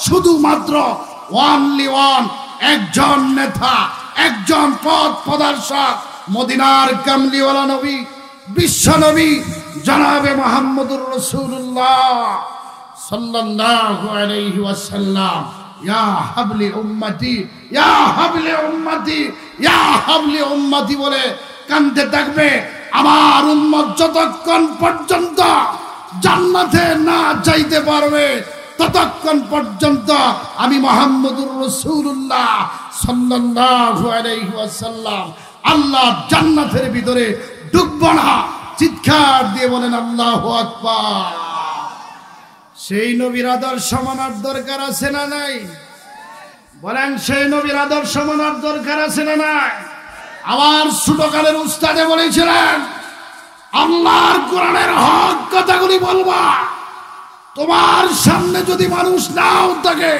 শুধুমাত্র ওয়ানলি ওয়ান, একজন নেতা, একজন পথ প্রদর্শক, মদিনার কামলিওয়ালা নবী, বিশ্ব নবী জনাবে মুহাম্মদুর রাসূলুল্লাহ সাল্লাল্লাহু আলাইহি ওয়াসাল্লাম। ইয়া হাবলি উম্মতি, ইয়া হাবলি উম্মতি, ইয়া হাবলি উম্মতি বলে কাঁদতে থাকবে। আমার উম্মত যতক্ষণ পর্যন্ত জান্নাতে না যাইতে পারবে, ততক্ষণ পর্যন্ত আমি মুহাম্মদুর রাসূলুল্লাহ সাল্লাল্লাহু আলাইহি ওয়াসাল্লাম আল্লাহ জান্নাতের ভিতরে ঢুকব না। চিৎকার দিয়ে বলেন আল্লাহু আকবার। সেই নবীর আদর্শ মানার দরকার আছে না নাই? বলেন সেই নবীর আদর্শ মানার দরকার আছে না নাই? আমার ছোটকালের উস্তাদে বলেছিলেন, আল্লাহর কোরআনের হক কথাগুলি বলবা। তোমার সামনে যদি মানুষ নাও থাকে,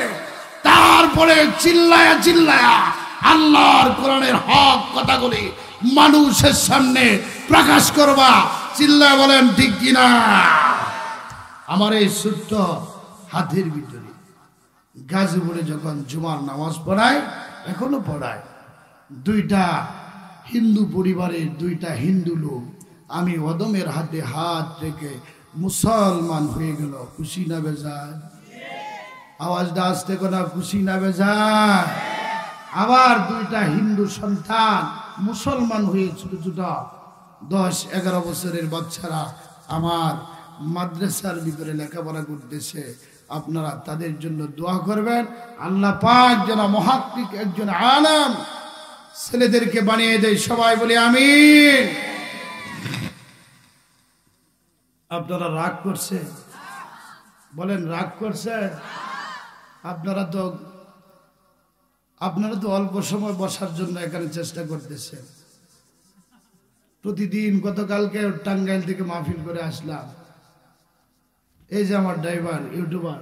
তারপরে চিল্লায়া চিল্লায়া আল্লাহর কোরআনের হক কথাগুলি মানুষের সামনে প্রকাশ করবা। চিল্লায় বলেন ঠিক কিনা? আমার এই ছোট্ট হাতের ভিতরে গাজীপুরে যখন জুমার নামাজ পড়ায়, এখনো পড়ায়, দুইটা হিন্দু পরিবারের দুইটা হিন্দু লোক আমি অদমের হাতে হাত রেখে মুসলমান হয়ে গেল। খুশি না বেজার? আওয়াজটা আসতে কোনা, খুশি না বেজার? আবার দুইটা হিন্দু সন্তান মুসলমান হয়ে ছোট ছোট 10-11 বছরের বাচ্চারা আমার মাদ্রাসার ভিতরে লেখাপড়া করতেছে। আপনারা তাদের জন্য দোয়া করবেন, আল্লাহ পাক যেন মহাত্মিক একজন আলেম ছেলেদেরকে বানিয়ে দেয়। সবাই বলি আমিন। আপনারা রাগ করছে? বলেন রাগ করছে? আপনারা তো অল্প সময় বসার জন্য এখানে চেষ্টা করতেছেন। প্রতিদিন গতকালকে টাঙ্গাইল থেকে মাহফিল করে আসলাম। এই যে আমার ড্রাইভার ইউটিউবার,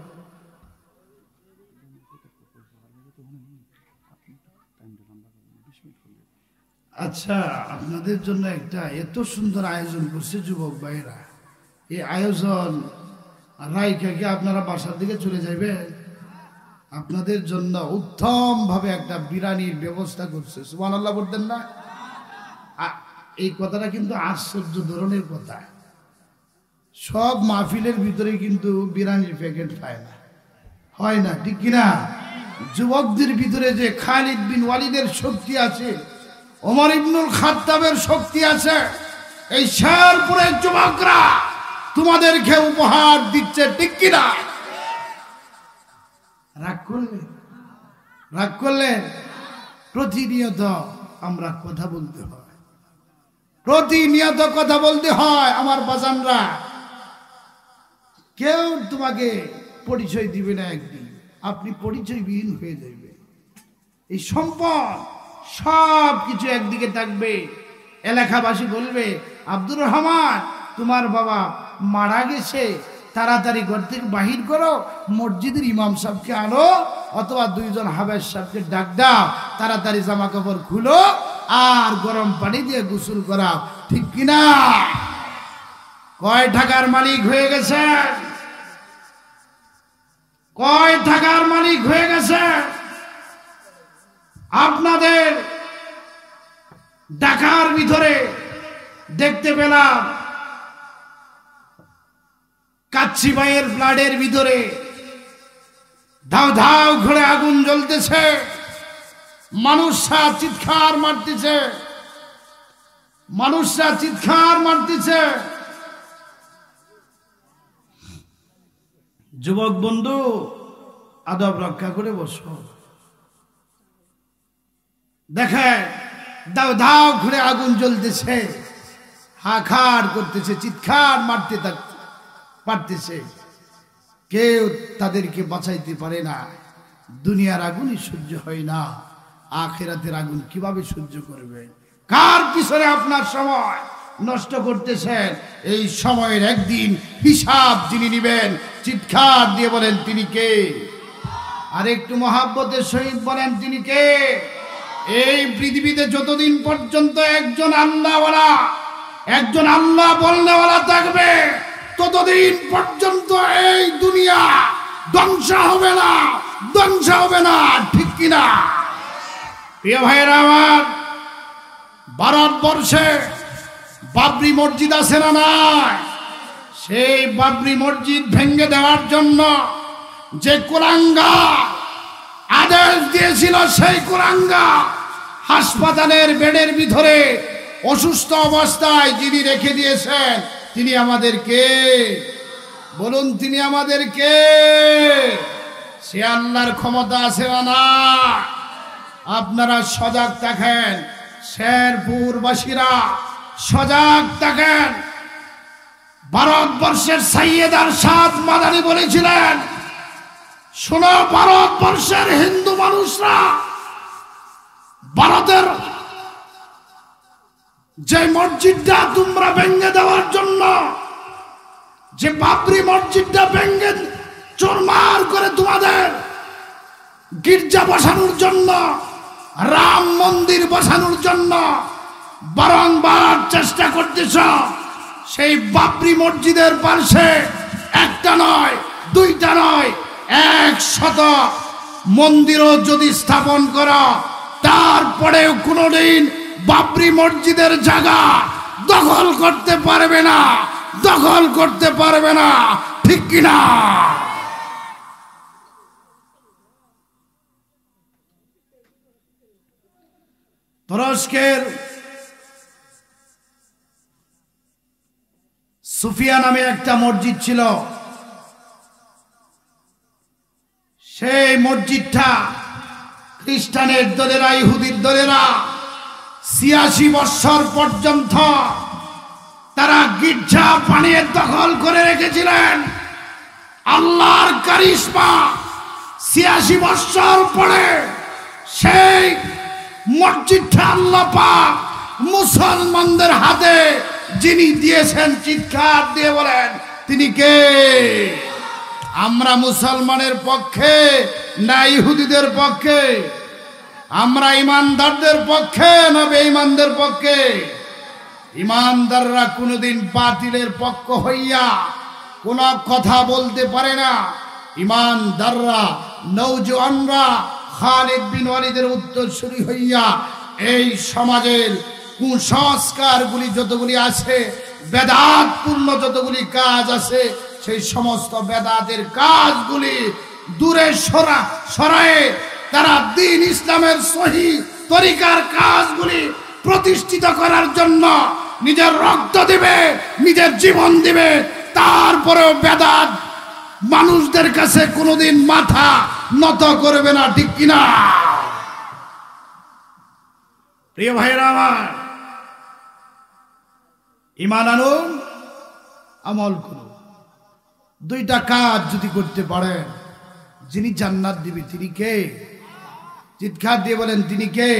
আচ্ছা আপনাদের জন্য একটা এত সুন্দর আয়োজন করছে যুবক ভাইরা। এই আয়োজন রাইখা কি আপনারা বাসার দিকে চলে যাবেন? আপনাদের জন্য উত্তম ভাবে একটা বিরিয়ানির ব্যবস্থা করছে। সুবহানাল্লাহ বলতেন না? এই কথাটা কিন্তু আশ্চর্য ধরনের কথা। সব মাহফিলের ভিতরে কিন্তু বিরিয়ানির প্যাকেট পায় না, হয় না, ঠিক কিনা? যুবকদের ভিতরে যে খালিদ বিন ওয়ালিদের শক্তি আছে, ওমর ইবনুল খাত্তাবের শক্তি আছে, এই শেরপুরের যুবকরা তোমাদেরকে উপহার দিচ্ছে, ঠিক কিনা? রাগ করলেন? প্রতিনিয়ত আমরা কথা বলতে হয়, প্রতিনিয়ত কথা বলতে হয়। আমার বাজানরা, কেউ তোমাকে পরিচয় দিবে না, একদিন আপনি পরিচয়বিহীন হয়ে যাবে। এই সম্পদ সব কিছু একদিকে থাকবে। এলাকাবাসী বলবে, আব্দুর রহমান তোমার বাবা মারা গেছে, তাড়াতাড়ি ঘর থেকে বাহির করো, মসজিদের ইমাম সাহেবকে আনো, অথবা 2জন হাবেজ সাহেবকে ডাক দাও, তাড়াতাড়ি জামা কাপড় খুলো আর গরম পানি দিয়ে গোসল করাও, ঠিক কিনা? কয় টাকার মালিক হয়ে গেছে? কয় টাকার মালিক হয়ে গেছে? আপনাদের ঢাকার ভিতরে দেখতে পেলাম কাচ্চি ভাইয়ের ফ্ল্যাটের ভিতরে ধাও ধাও করে আগুন জ্বলতেছে, মানুষরা চিৎকার মারতেছে, মানুষরা চিৎকার মারতেছে। যুবক বন্ধু, আদব রক্ষা করে বসো। দেখে দাও ধাও ঘুরে আগুন জ্বলতেছে, হাহাকার করতেছে, চিৎকার মারতে পারতেছে, কেউ তাদেরকে বাঁচাইতে পারে না। দুনিয়ার আগুনই সহ্য হয় না, আখিরাতের আগুন কিভাবে সহ্য করবে? কার পিছনে আপনার সময় নষ্ট করতেছেন? এই সময়ের একদিন হিসাব যিনি নিবেন, চিৎকার দিয়ে বলেন তিনি কে? আর একটু মহাব্বতের সহিত বলেন তিনি কে? এই পৃথিবীতে যতদিন পর্যন্ত একজন আল্লাহওয়ালা, একজন আল্লাহ বলনেওয়ালা থাকবে, ততদিন পর্যন্ত এই দুনিয়া ধ্বংস হবে না, ধ্বংস হবে না, ঠিক কিনা? প্রিয় ভাইয়েরা আমার, ভারতবর্ষে বাবরি মসজিদ আছে না নাই? সেই বাবরি মসজিদ ভেঙে দেওয়ার জন্য যে কুলাঙ্গার আদেশ দিয়েছিল, সেই কুলাঙ্গার হাসপাতালের বেডের ভিতরে অসুস্থ অবস্থায় যিনি রেখে দিয়েছেন, তিনি আমাদেরকে বলুন, তিনি আমাদেরকে? সে আল্লাহর ক্ষমতা আছে না? আপনারা সজাগ থাকেন, শেরপুরবাসীরা সজাগ থাকেন। ভারতবর্ষের সাইয়েদ আরশাদ মাদানী বলেছিলেন, শোনো ভারতবর্ষের হিন্দু মানুষরা, ভারতের যে মসজিদটা তোমরা ভেঙে দেওয়ার জন্য, যে বাবরি মসজিদটা ভেঙে চুরমার করে তোমাদের গির্জা বসানোর জন্য, রাম মন্দির বসানোর জন্য বারংবার চেষ্টা করতেছ, সেই বাবরি মসজিদের পাশে একটা নয়, দুইটা নয়, 100 মন্দিরও যদি স্থাপন করো, তারপরেও কোনোদিন বাবরি মসজিদের জায়গা দখল করতে পারবে না, দখল করতে পারবে না, ঠিক কিনা? তুরস্কের সুফিয়া নামে একটা মসজিদ ছিল। সেই মসজিদটা খ্রিস্টানের দলেরা, ইহুদির দলেরা ৮৬ বছর পর্যন্ত তারা গির্জা বানিয়ে দখল করে রেখেছিলেন। আল্লাহর কারিশমা, ৮৬ বছর পরে সেই মসজিদটা আল্লাহ পাক মুসলমানদের হাতে যিনি দিয়েছেন, চিৎকার দিয়ে বলেন তিনি কে? আমরা মুসলমানের পক্ষে না ইহুদিদের পক্ষে? আমরা ইমানদারদের পক্ষে না বেঈমানদের পক্ষে? ইমানদাররা কোনোদিন বাতিলের পক্ষ হইয়া কোনো কথা বলতে পারে না। ইমানদাররা, নওজোয়ানরা খালিদ বিন ওয়ালিদের উত্তরসূরি হইয়া এই সমাজের কুসংস্কারগুলি যতগুলি আছে, বেদাতপূর্ণ যতগুলি কাজ আছে, সেই সমস্ত বেদাতের কাজগুলি দূরে সরায়ে তারা দ্বীন ইসলামের সহি তরিকার কাজগুলি প্রতিষ্ঠিত করার জন্য নিজের রক্ত দিবে, নিজের জীবন দিবে। তারপরেও বেদাত মানুষদের কাছে কোনোদিন মাথা নত করবে না, ঠিক কিনা? প্রিয় ভাইরা আমার, ঈমান আনুন, আমল করুন। দুইটা কাজ যদি করতে পারেন, যিনি জান্নাত দিবে তিনি কে? চিৎকার দিয়ে বলেন তিনি কে?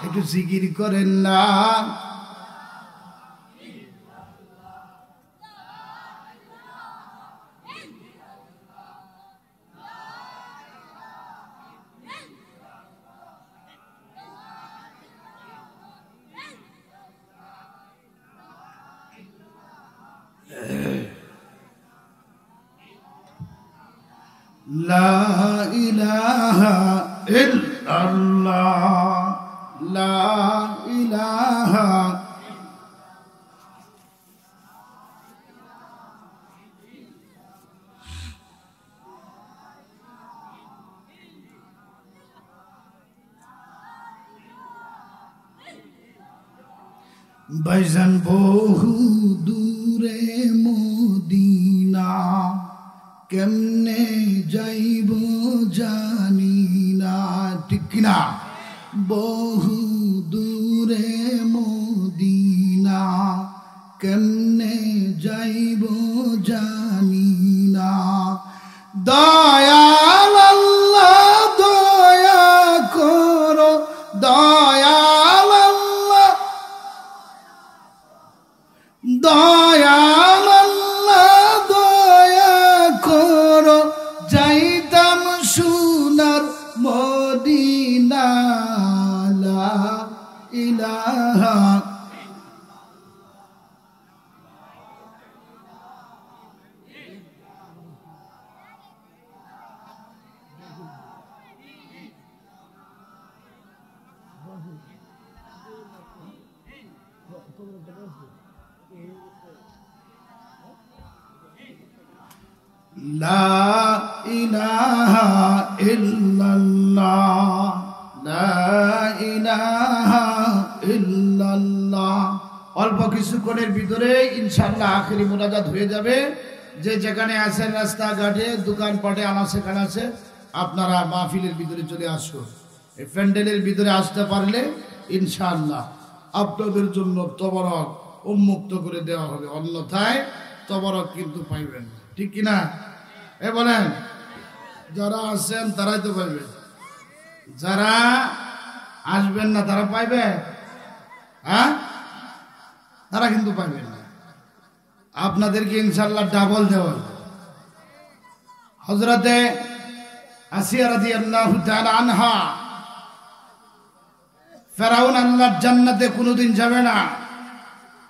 একটু জিকির করেন না। লা ইলাহা ইল্লাল্লাহ, লা ইলাহা। ভাইজান বহু দূরে মদিনা, কেমনে যাইব জানি না, ঠিক কিনা? বহু দূরে মদিনা, কেমনে যাইব জানি না। দয়াল আল্লাহ দয়া করো, দয়াল আল্লাহ, দয়াল আল্লাহ দয়া করো, যাইতাম সোনার মদিনা। লা ইলাহা লা ইলাহা ইল্লাল্লাহ, লা ইলাহা ইল্লাল্লাহ। অল্প কিছুক্ষণের ভিতরে ইনশাআল্লাহ আখেরি মোনাজাত হয়ে যাবে। যে যেখানে আছেন, রাস্তাঘাটে, দোকানপাটে, আনাচে কানাচে, আপনারা মাহফিলের ভিতরে চলে আসুন। এই প্যান্ডেলের ভিতরে আসতে পারলে ইনশাআল্লাহ আপনাদের জন্য তবরক উন্মুক্ত করে দেওয়া হবে, অন্যথায় তবরক কিন্তু পাইবেন, ঠিক কিনা? এ বলেন, যারা আছেন তারাই তো পাইবেন, যারা আসবেন না তারা পাইবে? হ্যাঁ, তারা কিন্তু পাইবেন না। আপনাদেরকে ইনশাআল্লাহ ডাবল দেওয়া। হযরতে আসিয়া রাদিয়াল্লাহু তাআলা আনহা, ফেরাউন আল্লাহর জান্নাতে কোনোদিন যাবে না।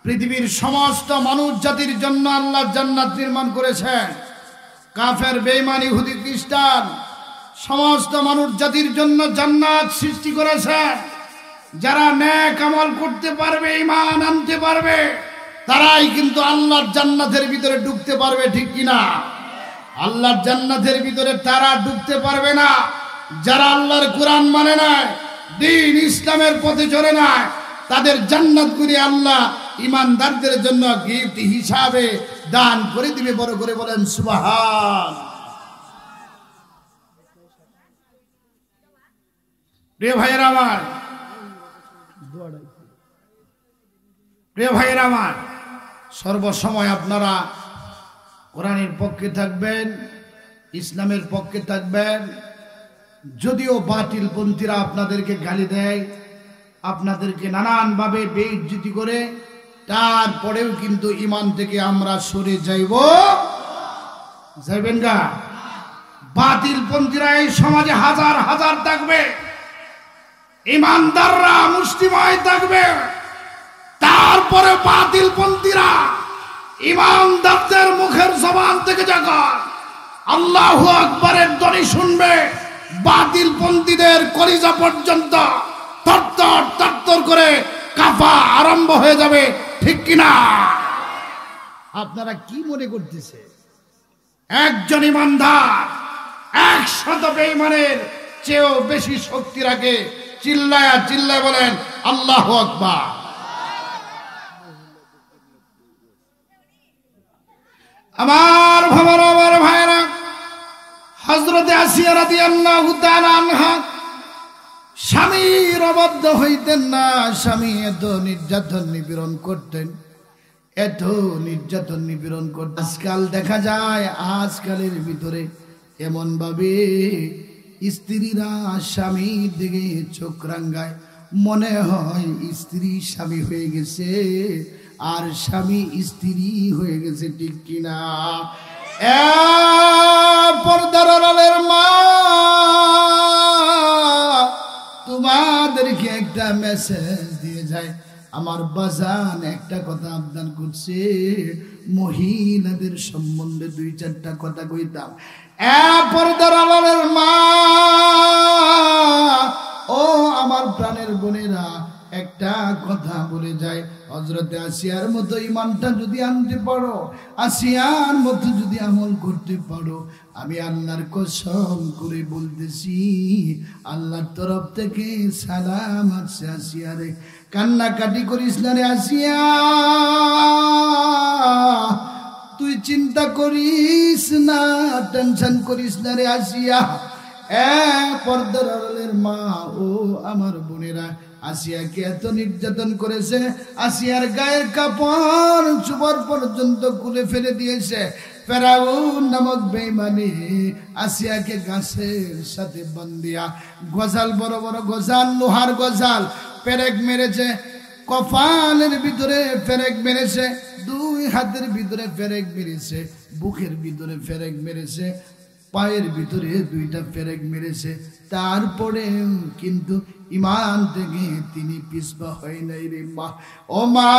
পৃথিবীর সমস্ত মানুষ জাতির জন্য আল্লাহ জান্নাত নির্মাণ করেছেন। কাফের, বেঈমান, ইহুদি, খ্রিস্টান সমস্ত মানুষ জাতির জন্য জান্নাত সৃষ্টি করেছেন। যারা নেক আমল করতে পারবে, ঈমান আনতে পারবে, তারাই কিন্তু আল্লাহর জান্নাতের ভিতরে ঢুকতে পারবে, ঠিক কিনা? আল্লাহর জান্নাতের ভিতরে তারা ঢুকতে পারবে না যারা আল্লাহর কোরআন মানে নাই, দ্বীন ইসলামের পথে চলে নাই। তাদের জান্নাতগুলি আল্লাহ ঈমানদারদের জন্য গিফট হিসাবে দান করে দিবে। বড় করে বলেন সুবহান। প্রিয় ভাইয়েরা আমার, প্রিয় ভাইয়েরা আমার, সর্বসময় আপনারা কোরআনের পক্ষে থাকবেন, ইসলামের পক্ষে থাকবেন। যদিও বাতিলপন্থীরা আপনাদেরকে গালি দেয়, আপনাদেরকে নানানভাবে বেইজ্জতি করে, তারপরেও কিন্তু ঈমান থেকে আমরা সরে যাইবেন না। বাতিলপন্থীরা এই সমাজে হাজার হাজার থাকবে, ঈমানদাররা মুষ্টিমেয় থাকবে। তারপরে বাতিলপন্থীরা ঈমানদারদের মুখের জবান থেকে যখন আল্লাহু আকবারের ধ্বনি শুনবে, বাতিলপন্থীদের কলিজা পর্যন্ত তরতর তরতর করে কাঁপা আরম্ভ হয়ে যাবে, ঠিক কিনা? আপনারা কি মনে করতেছে একজন ঈমানদার 100 বেঈমানের চেয়েও বেশি শক্তি রাখে? চিল্লায়া চিল্লায় বলেন আল্লাহু আকবার। আমার ভাইরা, আমার ভাইরা, হযরতে আসিয়া রাদিয়াল্লাহু তাআলা আনহা স্বামীর অবাধ্য হইতেন না। স্বামী এত নির্যাতন নিপীড়ন করতেন, এত নির্যাতন নিপীড়ন করতেন। আজকাল দেখা যায়, আজকালের ভিতরে এমন ভাবে স্ত্রীরা স্বামীর দিকে চোখ রাঙ্গায়, মনে হয় স্ত্রী স্বামী হয়ে গেছে আর স্বামী স্ত্রী হয়ে গেছে, ঠিক কিনা? পর্দার আড়ালের মা, তোমাদেরকে একটা মেসেজ দিয়ে যায়। আমার বাজান একটা কথা আবদান করছে, মহিলাদের সম্বন্ধে 2-4টা কথা কইতাম। পর্দার আড়ালের মা, ও আমার প্রাণের বোনেরা, একটা কথা বলে যায়, হযরতে আসিয়ার মতো ঈমানটা যদি আনতে পারো, আসিয়ার মতো যদি আমল করতে পারো, আমি আল্লাহর কসম করে বলতেছি, আল্লাহর তরফ থেকে সালাম আছে আসিয়ারে। কান্নাকাটি করিস না রে আসিয়া, তুই চিন্তা করিস না, টেনশন করিস না রে আসিয়া। পর্দার আড়ালের মা, ও আমার বোনেরা, আসিয়াকে এত নির্যাতন করেছে, আসিয়ার গায়ের কাপড় চুবর পর্যন্ত খুলে ফেলে দিয়েছে। ফেরাউন নামক বেঈমানি আসিয়াকে গাছের সাথে বান্ধিয়া গজাল, বড় বড় গজাল, লোহার গজাল পেরেক মেরেছে, কপালের ভিতরে পেরেক মেরেছে, 2 হাতের ভিতরে পেরেক মেরেছে, বুকের ভিতরে পেরেক মেরেছে, পায়ের ভিতরে 2টা পেরেক মেরেছে। তারপরে কিন্তু ঈমান থেকে তিনি পিছপা হয় নাই রে মা। ও মা,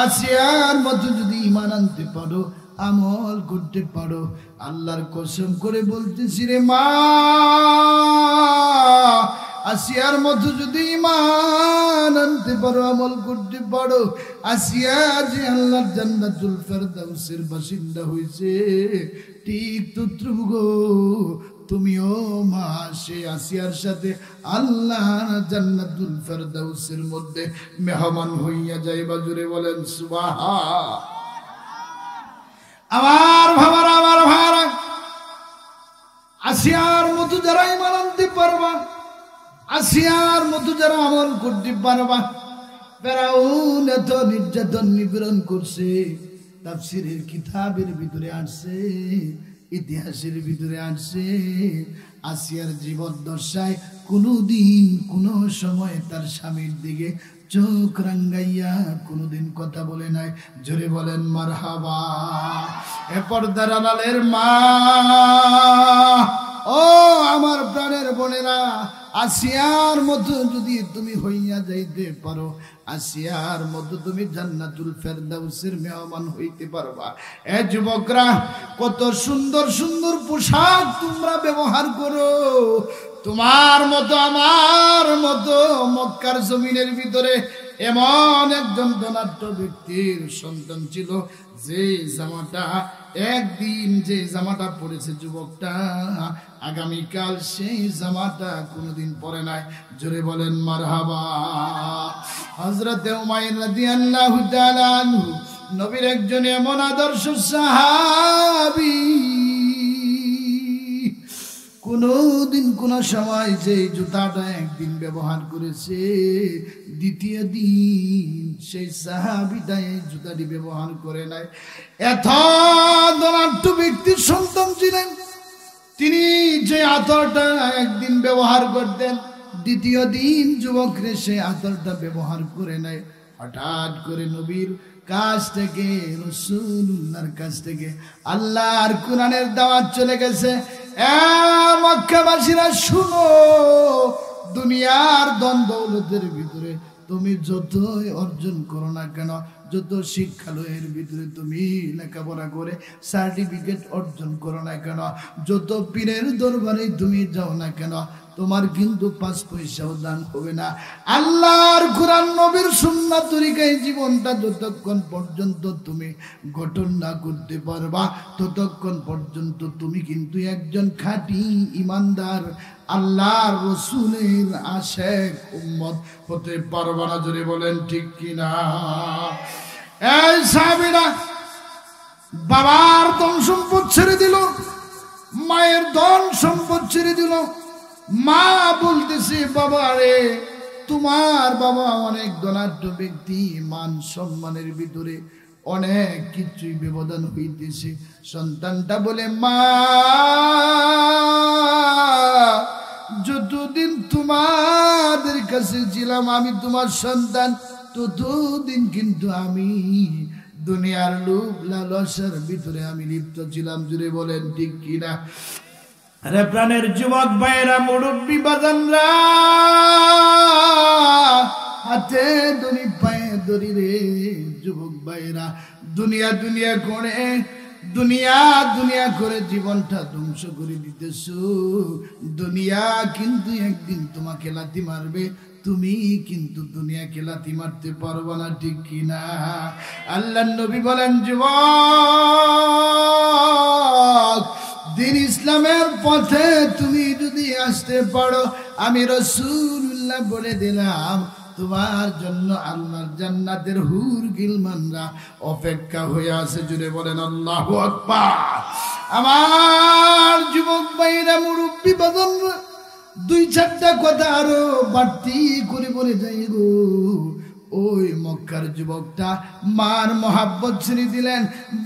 আসিয়ার মতো যদি ঈমান আনতে পারো, আমল করতে পারো, আল্লাহর কসম করে বলতেছি রে মা, আসিয়ার মতো যদি ঈমান আনতে পারো, আমল করতে পারো, আসিয়া যে আল্লাহর জান্নাতুল ফেরদাউসের বাসিন্দা হইছে, ঠিক তদ্রুপ তুমিও মা সে আসিয়ার সাথে আল্লাহর জান্নাতুল ফেরদাউসের মধ্যে মেহমান হইয়া যাইবা। জুড়ে বলেন সুবহান। আমার ভাবারা, আমার ভাইরা, আসিয়ার মতো যারা ঈমান আনতে পারবা, আসিয়ার মতো যারা আমল করতে পারবা, ফেরাউন এত নির্যাতন নিপীড়ন করছে, তাফসীরের কিতাবের ভিতরে আসছে, ইতিহাসের ভিতরে আসছে, আসিয়ার জীবদ্দশায় কোনোদিন কোনো সময় তার স্বামীর দিকে চোখ রাঙ্গাইয়া কোনোদিন কথা বলে নাই। জোরে বলেন মারহাবা। এ পর্দার আড়ালের মা, ও আমার প্রাণের বোনেরা, আসিয়ার মতো যদি তুমি হইয়া যাইতে পারো, আসিয়ার মতো তুমি জান্নাতুল ফেরদাউসের মেহমান হইতে পারবা। এ যুবকরা, কত সুন্দর সুন্দর পোশাক তোমরা ব্যবহার করো। তোমার মতো আমার মতো মক্কার জমিনের ভিতরে এমন একজন ধনাঢ্য ব্যক্তির সন্তান ছিল, যে জামাটা একদিন যে জামাটা পরেছে যুবকটা, আগামীকাল সেই জামাটা কোনোদিন পরে নাই। জোরে বলেন মারহাবা। হযরতে উমাইর রাদিয়াল্লাহু তাআলা আনহু নবীর একজন এমন আদর্শ সাহাবী, কোনদিন কোন সময় যে জুতাটা একদিন ব্যবহার করেছে, দ্বিতীয় দিন সেই সাহাবীটা এই জুতাটি ব্যবহার করে নাই। এত ধনাঢ্য ব্যক্তির সন্তান ছিলেন তিনি, যে আতরটা একদিন ব্যবহার করতেন, দ্বিতীয় দিন যুবকরে সে আতরটা ব্যবহার করে নাই। হঠাৎ করে নবীর কাছ থেকে, রাসূলুল্লাহর কাছ থেকে আল্লাহর কোরআনের দাওয়াত চলে গেছে। মক্কাবাসীরা শুনো, দুনিয়ার ধন দৌলতের ভিতরে তুমি যতই অর্জন করো না কেন, যত শিক্ষালয়ের ভিতরে তুমি লেখাপড়া করে সার্টিফিকেট অর্জন করো না কেন, যত পীরের দরবারে তুমি যাও না কেন, তোমার কিন্তু 5 পয়সাও দান হবে না। আল্লাহর কোরআন নবীর সুন্নাত তরিকায় জীবনটা যতক্ষণ পর্যন্ত তুমি গঠন না করতে পারবা, ততক্ষণ পর্যন্ত তুমি কিন্তু একজন খাঁটি ইমানদার আল্লাহর রাসূলের আশিক উম্মত হতে পারবা না। জোরে বলেন ঠিক কিনা? এই সাহাবীরা বাবার ধন সম্পদ ছেড়ে দিল, মায়ের ধন সম্পদ ছেড়ে দিল। মা বলতেছে, বাবা রে, তোমার বাবা অনেক ধনাঢ্য ব্যক্তি, মান সম্মানের ভিতরে অনেক কিছুই ব্যবধান হইতেছে। সন্তানটা বলে, মা, যতদিন তোমাদের কাছে ছিলাম আমি তোমার সন্তান, ততদিন কিন্তু আমি দুনিয়ার লোভ লালসার ভিতরে আমি লিপ্ত ছিলাম। জুড়ে বলেন ঠিক কিনা? আরে প্রাণের যুবক ভাইরা, মুরব্বী বাজানরা, হাতে দড়ি পায়ে দড়ি রে যুবক ভাইরা, দুনিয়া দুনিয়া করে দুনিয়া দুনিয়া করে জীবনটা ধ্বংস করে দিতেছ। দুনিয়া কিন্তু একদিন তোমাকে লাথি মারবে, তুমি কিন্তু দুনিয়াকে লাথি মারতে পারবে না। ঠিক কিনা? আল্লাহর নবী বলেন, যুবক, দিন ইসলামের পথে তুমি যদি আসতে পারো, আমি রাসূলুল্লাহ বলে দিলাম, তোমার জন্য আল্লাহর জান্নাতের হুর গিলমানরা অপেক্ষা হয়ে আছে। জুড়ে বলেন আল্লাহু আকবার। আমার যুবক ভাইরা, মুরব্বী বাজানরা, 2-4টা কথা আরো বাড়তি করে বলে যাই গো। ওই মক্কার যুবকটা মার মহাব্বত ছেড়ে দিলেন,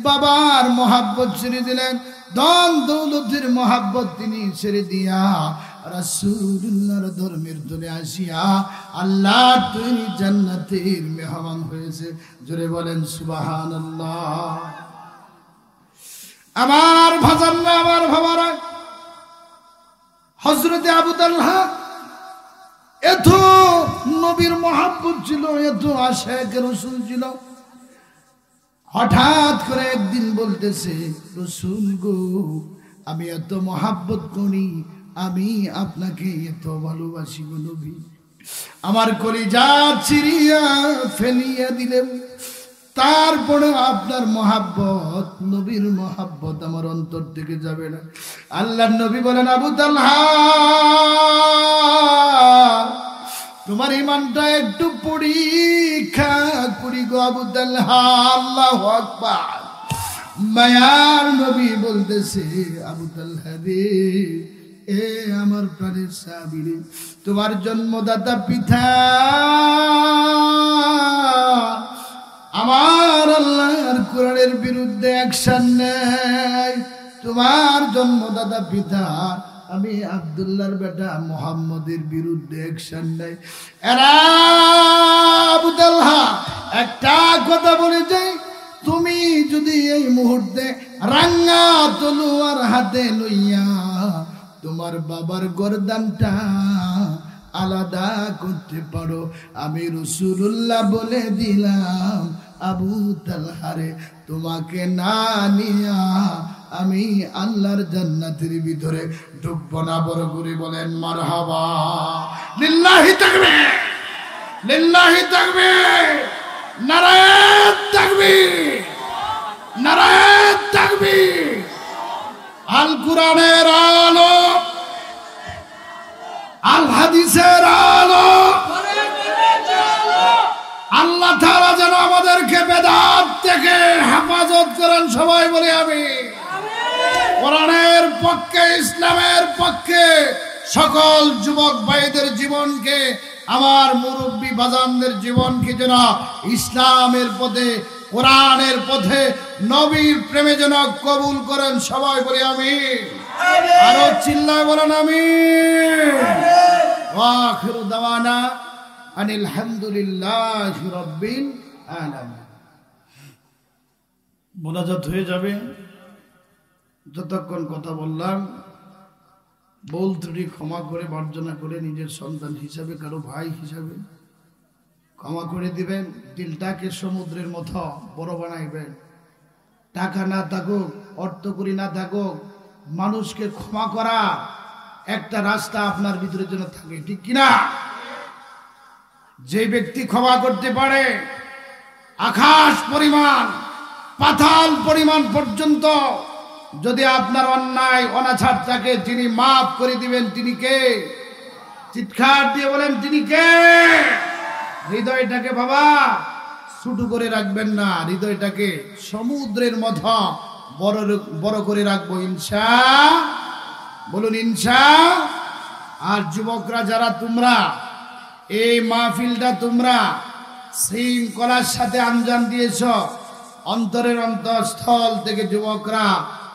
বাবার মহাব্বত ছেড়ে দিলেন, ধন দৌলতের মহাব্বত তিনি ছেড়ে দিয়া রাসূলুল্লাহর ধর্মের ধরে আসিয়া আল্লাহ তৈরি জান্নাতের মেহমান হয়েছে। জোরে বলেন সুবহানাল্লাহ। আমার ভাজানরা, আমার ভাবারা, হযরতে আবু তালহা এত নবীর মহাব্বত ছিল, এত আশিক রাসূল ছিল। হঠাৎ করে একদিন বলতেছে, রাসূল গো, আমি এত মহাব্বত করি, আমি আপনাকে এত ভালোবাসি গো নবী, আমার কলিজা চিরিয়া ফেলিয়া দিলেন, তারপরে আপনার মহাব্বত, নবীর মহাব্বত আমার অন্তর থেকে যাবে না। আল্লাহর নবী বলেন, আবু তালহা, তোমার ঈমানটা একটু পরীক্ষা করি গো আবু তালহা। আল্লাহু আকবার। মায়ার নবী বলতেছে, আবু তালহা রে, এ আমার প্রাণের সাহাবী রে, তোমার জন্মদাতা পিতা আমার আল্লাহর কোরআনের বিরুদ্ধে অ্যাকশন নেয়। তোমার জন্মদাতা পিতা আমি আব্দুল্লাহর বেটা মুহাম্মদের বিরুদ্ধে অ্যাকশন নেয়। এরা আবু তালহা, একটা কথা বলে যাই, তুমি যদি এই মুহূর্তে রাঙ্গা তলোয়ার হাতে লইয়া তোমার বাবার গর্দানটা আলাদা করতে পারো। আমি রাসূলুল্লাহ বলে দিলাম আবু তালহারে, তোমাকে না নিয়া আমি আল্লাহর জান্নাতের ভিতরে ঢুকবো না। বড় করে বলেন মারহাবা। লিল্লাহি তাকবীর, লিল্লাহি তাকবীর, নারায়ে তাকবীর, নারায়ে তাকবীর। আল কুরআনের আলো, আল হাদিসের আলো, আল্লাহ তাআলা যেন আমাদেরকে বেদাত থেকে হেফাজত করেন। সবাই বলি আমিন। কোরআনের পক্ষে, ইসলামের পক্ষে সকল যুবক ভাইদের জীবনকে, আমার মুরব্বী বাজানদের জীবনকে যেন ইসলামের পথে, কোরআনের পথে, নবীর প্রেমে যেন কবুল করেন। সবাই বলি আমিন। আরো চিল্লায় বলেন আমিন। ওয়া আখিরু দাওয়ানা আনিল হামদুলিল্লাহি রাব্বিল আলামিন। মোনাজাত হয়ে যাবে। যতক্ষণ কথা বললাম ভুল ত্রুটি ক্ষমা করে, মার্জনা করে, নিজের সন্তান হিসাবে, কারো ভাই হিসাবে ক্ষমা করে দিবেন। দিলটাকে সমুদ্রের মতো বড় বানাইবেন। টাকা না থাকুক, অর্থকড়ি না থাকুক, মানুষকে ক্ষমা করা একটা রাস্তা আপনার ভিতরে যেন থাকে, ঠিক কিনা? যে ব্যক্তি ক্ষমা করতে পারে, আকাশ পরিমাণ, পাতাল পরিমাণ পর্যন্ত যদি আপনার অন্যায় অনাচার থাকে, তিনি মাফ করে দিবেন। তিনি কে? চিৎকার দিয়ে বলেন তিনি কে? হৃদয়টাকে বাবা ছোট করে রাখবেন না, হৃদয়টাকে সমুদ্রের মতো বড় করে রাখবো ইনশাআল্লাহ। বলুন ইনশাআল্লাহ। আর যুবকরা যারা তোমরা এই মাহফিলটা তোমরা শৃঙ্খলার সাথে আঞ্জাম দিয়েছ, অন্তরের অন্তঃস্থল থেকে যুবকরা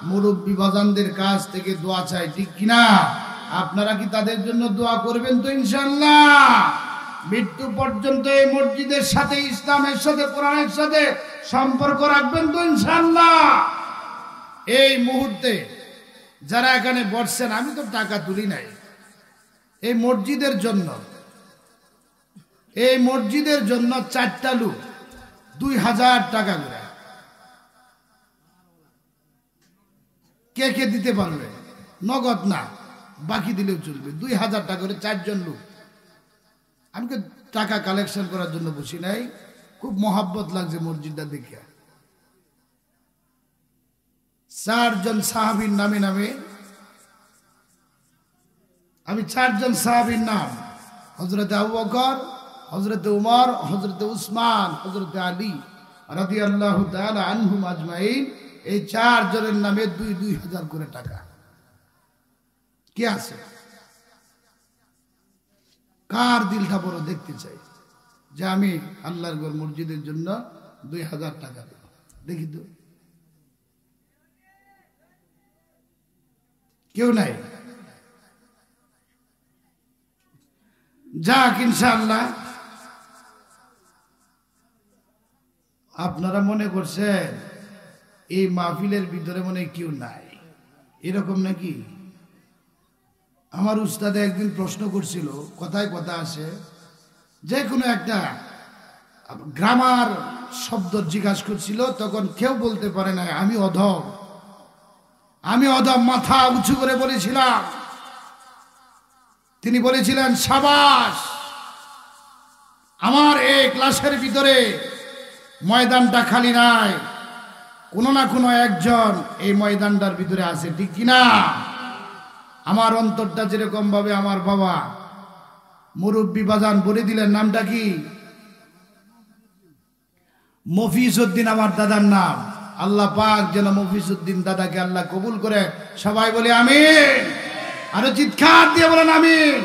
মুরব্বী বাজানদের কাছ থেকে দোয়া চাই, ঠিক কিনা? আপনারা কি তাদের জন্য দোয়া করবেন তো ইনশাআল্লাহ? মৃত্যু পর্যন্ত এই মসজিদের সাথে, ইসলামের সাথে, কোরআনের সাথে সম্পর্ক রাখবেন তো ইনশাআল্লাহ? এই মুহূর্তে যারা এখানে বসছেন, আমি তো টাকা তুলি নাই, এই মসজিদের জন্য, এই মসজিদের জন্য 4টা লোক 2000 টাকা করে কে কে দিতে পারবে? নগদ না, বাকি দিলেও চলবে। 2000 টাকা করে 4 জন লোক। আমি টাকা কালেকশন করার জন্য বসি নাই, খুব মহাব্বত লাগছে মসজিদটা দেখে। 4 জন সাহাবীর নামে নামে আমি 4 জন সাহাবীর নাম, হযরত আবু বকর, হযরত উমর, হযরত উসমান, হযরত আলী রাদিয়াল্লাহু তাআলা আনহুম আজমাইন, এই 4 জনের নামে 2000 করে টাকা। কে আছে? কার দিলটা বড় দেখতে চাই যে আমি আল্লাহর ঘর মসজিদের জন্য 2000 টাকা দেব? দেখি তো, কেউ নাই। যাক ইনশাআল্লাহ। আপনারা মনে করছেন এই মাহফিলের ভিতরে মনে কেউ নাই, এরকম নাকি? আমার উস্তাদে একদিন প্রশ্ন করছিল, কথায় কথা আসে, যে কোনো একটা গ্রামার শব্দ জিজ্ঞাসা করছিল, তখন কেউ বলতে পারে না আমি অধম। আমি অধম মাথা উঁচু করে বলেছিলাম। তিনি বলেছিলেন সাবাস, আমার এই ক্লাসের ভিতরে ময়দানটা খালি নাই, কোনো না কোনো একজন এই ময়দানটার ভিতরে আছে, ঠিক কিনা? আমার অন্তরটা যেরকম ভাবে আমার বাবা মুরব্বী বাজান বলে দিলেন, নামটা কি? মফিজউদ্দিন আমার দাদার নাম। আল্লাহ পাক যেন মফিজউদ্দিন দাদাকে আল্লাহ কবুল করে। সবাই বলে আমিন। আরো চিৎকার দিয়ে বলেন আমিন।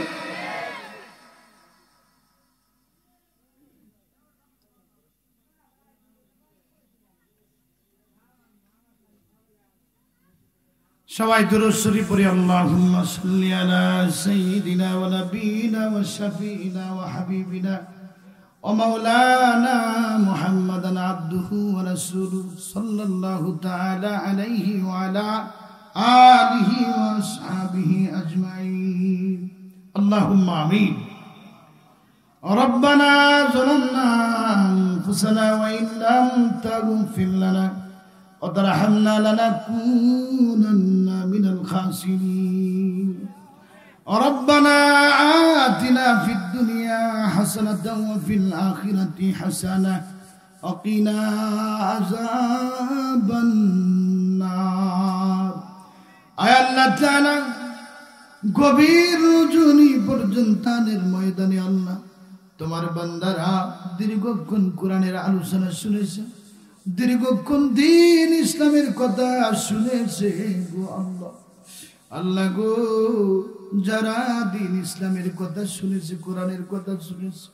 সবাই দুরূদ শরীফ পড়ি। আল্লাহুম্মা সাল্লি আলা সাইয়্যিদিনা ওয়া নাবিয়িনা ওয়া শাফিইনা ওয়া হাবিবিনা ওয়া মাওলানা মুহাম্মাদান আবদুহু ওয়া রাসূলুহু সাল্লাল্লাহু তাআলা আলাইহি ওয়া আলা আলিহি ওয়া আসহাবিহি আজমাইন। আল্লাহুম্মা আমিন। ربنا ظلمنا أنفسنا وإن لم تغفر لنا وترحمنا لنكونن من الخاسرين ربنا آتنا في الدنيا حسنة وفي الآخرة حسنة وقنا عذاب النار আয় আল্লাহ তাআলা গভীর রজনী পর্যন্তের ময়দানে আল্লাহ তোমার বান্দারা দীর্ঘক্ষণ কোরআনের আলোচনা শুনেছে, দীর্ঘক্ষণ দ্বীন ইসলামের কথা শুনেছে গো আল্লাহ। আল্লাহ গো, যারা দ্বীন ইসলামের কথা শুনেছে, কোরআনের কথা শুনেছে,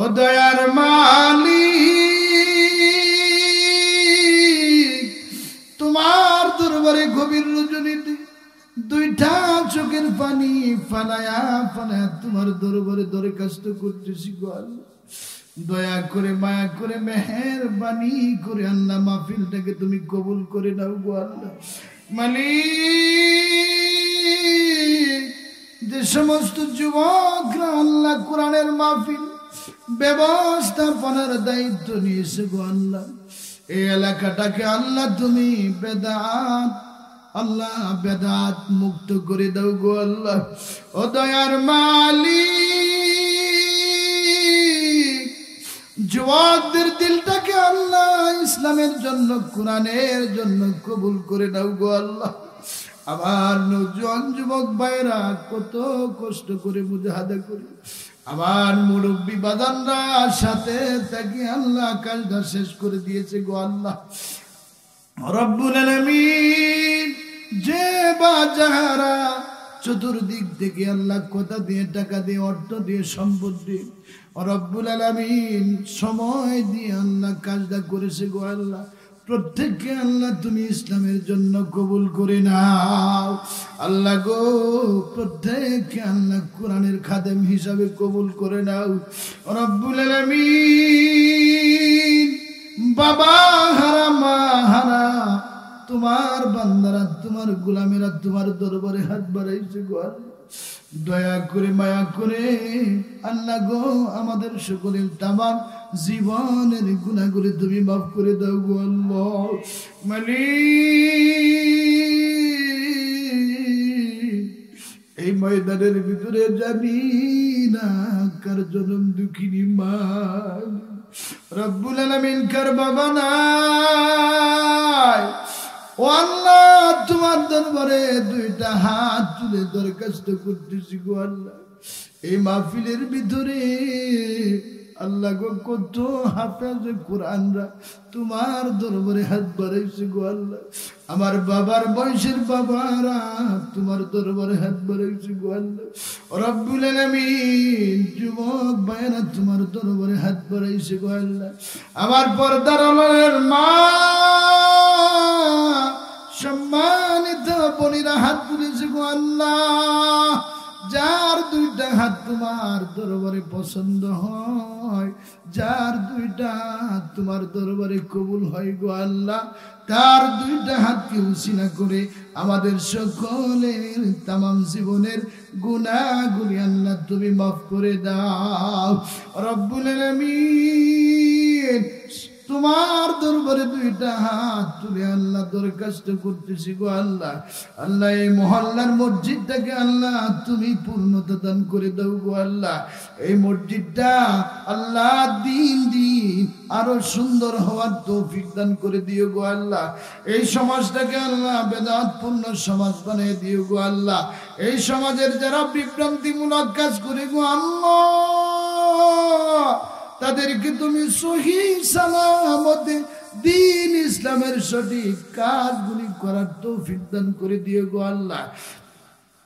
ও দয়ার মালিক, তোমার দরবারে গভীর রজনীতে দুইটা চোখের পানি ফালায়া ফালায়া তোমার দরবারে দরখাস্ত করতেছি গো আল্লাহ। দয়া করে মায়া করে মেহেরবানি করে আল্লাহ মাহফিলটাকে তুমি কবুল করে নাও গো আল্লাহ। মালিক, যে সমস্ত যুবকরা আল্লাহ কোরআনের মাহফিল ব্যবস্থাপনার দায়িত্ব নিয়েছে গো আল্লাহ, এই এলাকাটাকে আল্লাহ তুমি বেদাত মুক্ত করে দাও গো আল্লাহ। ও দয়ার মালিক, যুবকদের দিলটাকে আল্লাহ ইসলামের জন্য, কোরআনের জন্য কবুল করে দাও গো আল্লাহ। আবার নওজোয়ান যুবক ভাইরা কত কষ্ট করে মুজাহাদা করে, আবার মুরব্বী বাদানরা সাথে থাকি আল্লাহ কাজটা শেষ করে দিয়েছে গো আল্লাহ। রব্বুল আলামিন, যে বাজারা চতুর্দিক থেকে আল্লাহ কথা দিয়ে, টাকা দিয়ে, অর্থ দিয়ে, সম্পদ দিয়ে, রব্বুল আলামিন সময় দিয়ে আল্লাহ কাজটা করেছে গো আল্লাহ, প্রত্যেককে আল্লাহ তুমি ইসলামের জন্য কবুল করে নাও আল্লাহ গো। প্রত্যেককে আল্লাহ কোরআনের খাদেম হিসাবে কবুল করে নাও রব্বুল আলামিন। বাবা হারা মা হারা তোমার বান্দারা, তোমার গোলামেরা তোমার দরবারে হাত বাড়াইছে গো আল্লাহ। দয়া করে মায়া করে আল্লাহ গো, আমাদের সকলের তামাম জীবনের গুনাহগুলো তুমি মাফ করে দাও গো আল্লাহ। মালিক, এই ময়দানের ভিতরে জানি না কার জনম দুঃখিনী মা, রব্বুল আলামিন কার বাবা নাই, ও আল্লাহ তোমার দরবারে দুইটা হাত তুলে দরখাস্ত করতেছি গো আল্লাহ। এই মাহফিলের ভিতরে আল্লাহ গো, কত হাফেজ কোরআনরা তোমার দরবারে হাত বাড়াইছে গো আল্লাহ। আমার বাবার বয়সের বাবারা তোমার দরবারে হাত বাড়াইছে গো আল্লাহ। রব্বুল আলামিন, যুবক ভাইরা তোমার দরবারে হাত বাড়াইছে গো আল্লাহ। আমার পর্দার আড়ালের মা, সম্মানিত বোনেরা হাত তুলেছে গো আল্লাহ। যার দুইটা হাত তোমার দরবারে পছন্দ হয়, যার দুইটা হাত তোমার দরবারে কবুল হয় গো আল্লাহ, তার দুইটা হাতকে উসিলা করে আমাদের সকলের তামাম জীবনের গুনাহগুলি আল্লাহ তুমি মাফ করে দাও রব্বুল আলামিন। তোমার দরবারে দুইটা হাত তুলে আল্লাহ দরখাস্ত করতেছি গো আল্লাহ। আল্লাহ, এই মহল্লার মসজিদটাকে আল্লাহ তুমি পূর্ণতা দান করে দাও গো আল্লাহ। এই মসজিদটা আল্লাহ দিন দিন আরো সুন্দর হওয়ার তৌফিক দান করে দিও গো আল্লাহ। এই সমাজটাকে আল্লাহ বেদাতপূর্ণ সমাজ বানিয়ে দিও গো আল্লাহ। এই সমাজের যারা বিভ্রান্তিমূলক কাজ করে গো আল্লাহ, তাদেরকে তুমি সহিহ সালামতে দ্বীন ইসলামের সঠিক কাজগুলি করার তৌফিক দান করে দিও গো আল্লাহ।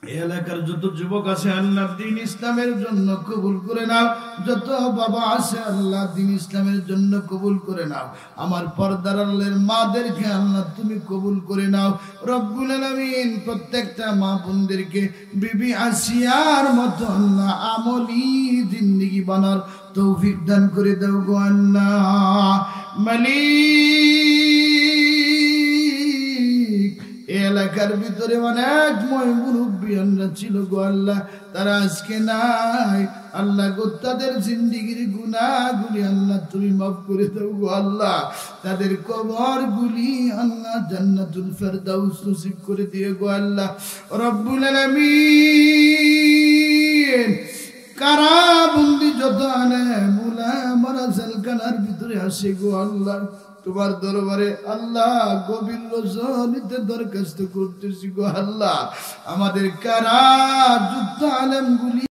এই এলাকার যত যুবক আছে আল্লাহ দ্বীন ইসলামের জন্য কবুল করে নাও। যত বাবা আছে আল্লাহ দ্বীন ইসলামের জন্য কবুল করে নাও। আমার পর্দার আড়ালের মাদেরকে আল্লাহ তুমি কবুল করে নাও রব্বুল আলামিন। প্রত্যেকটা মা বোনদেরকে বিবি আসিয়ার মতো আল্লাহ আমলি জিন্দেগি বানার তৌফিক দান করে দাও গো আল্লাহ। মালিক, এই এলাকার ভিতরে অনেক মুরব্বিয়ানরা ছিল গো আল্লাহ, তারা আজকে নাই। আল্লাহ গো তাদের জিন্দেগির গুনাহগুলি আল্লাহ তুমি মাফ করে দাও গো আল্লাহ। তাদের কবরগুলি আল্লাহ জান্নাতুল ফেরদাউস নসিব করে দিও গো আল্লাহ রব্বুল আলামিন। কারাবন্দি যত আলেম উলামারা জেলখানার ভিতরে আসে গো আল্লাহ, তোমার দরবারে আল্লাহ গভীর রজনীতে দরখাস্ত করতেছি গো আল্লাহ, আমাদের কারাযুক্ত আলেমগুলি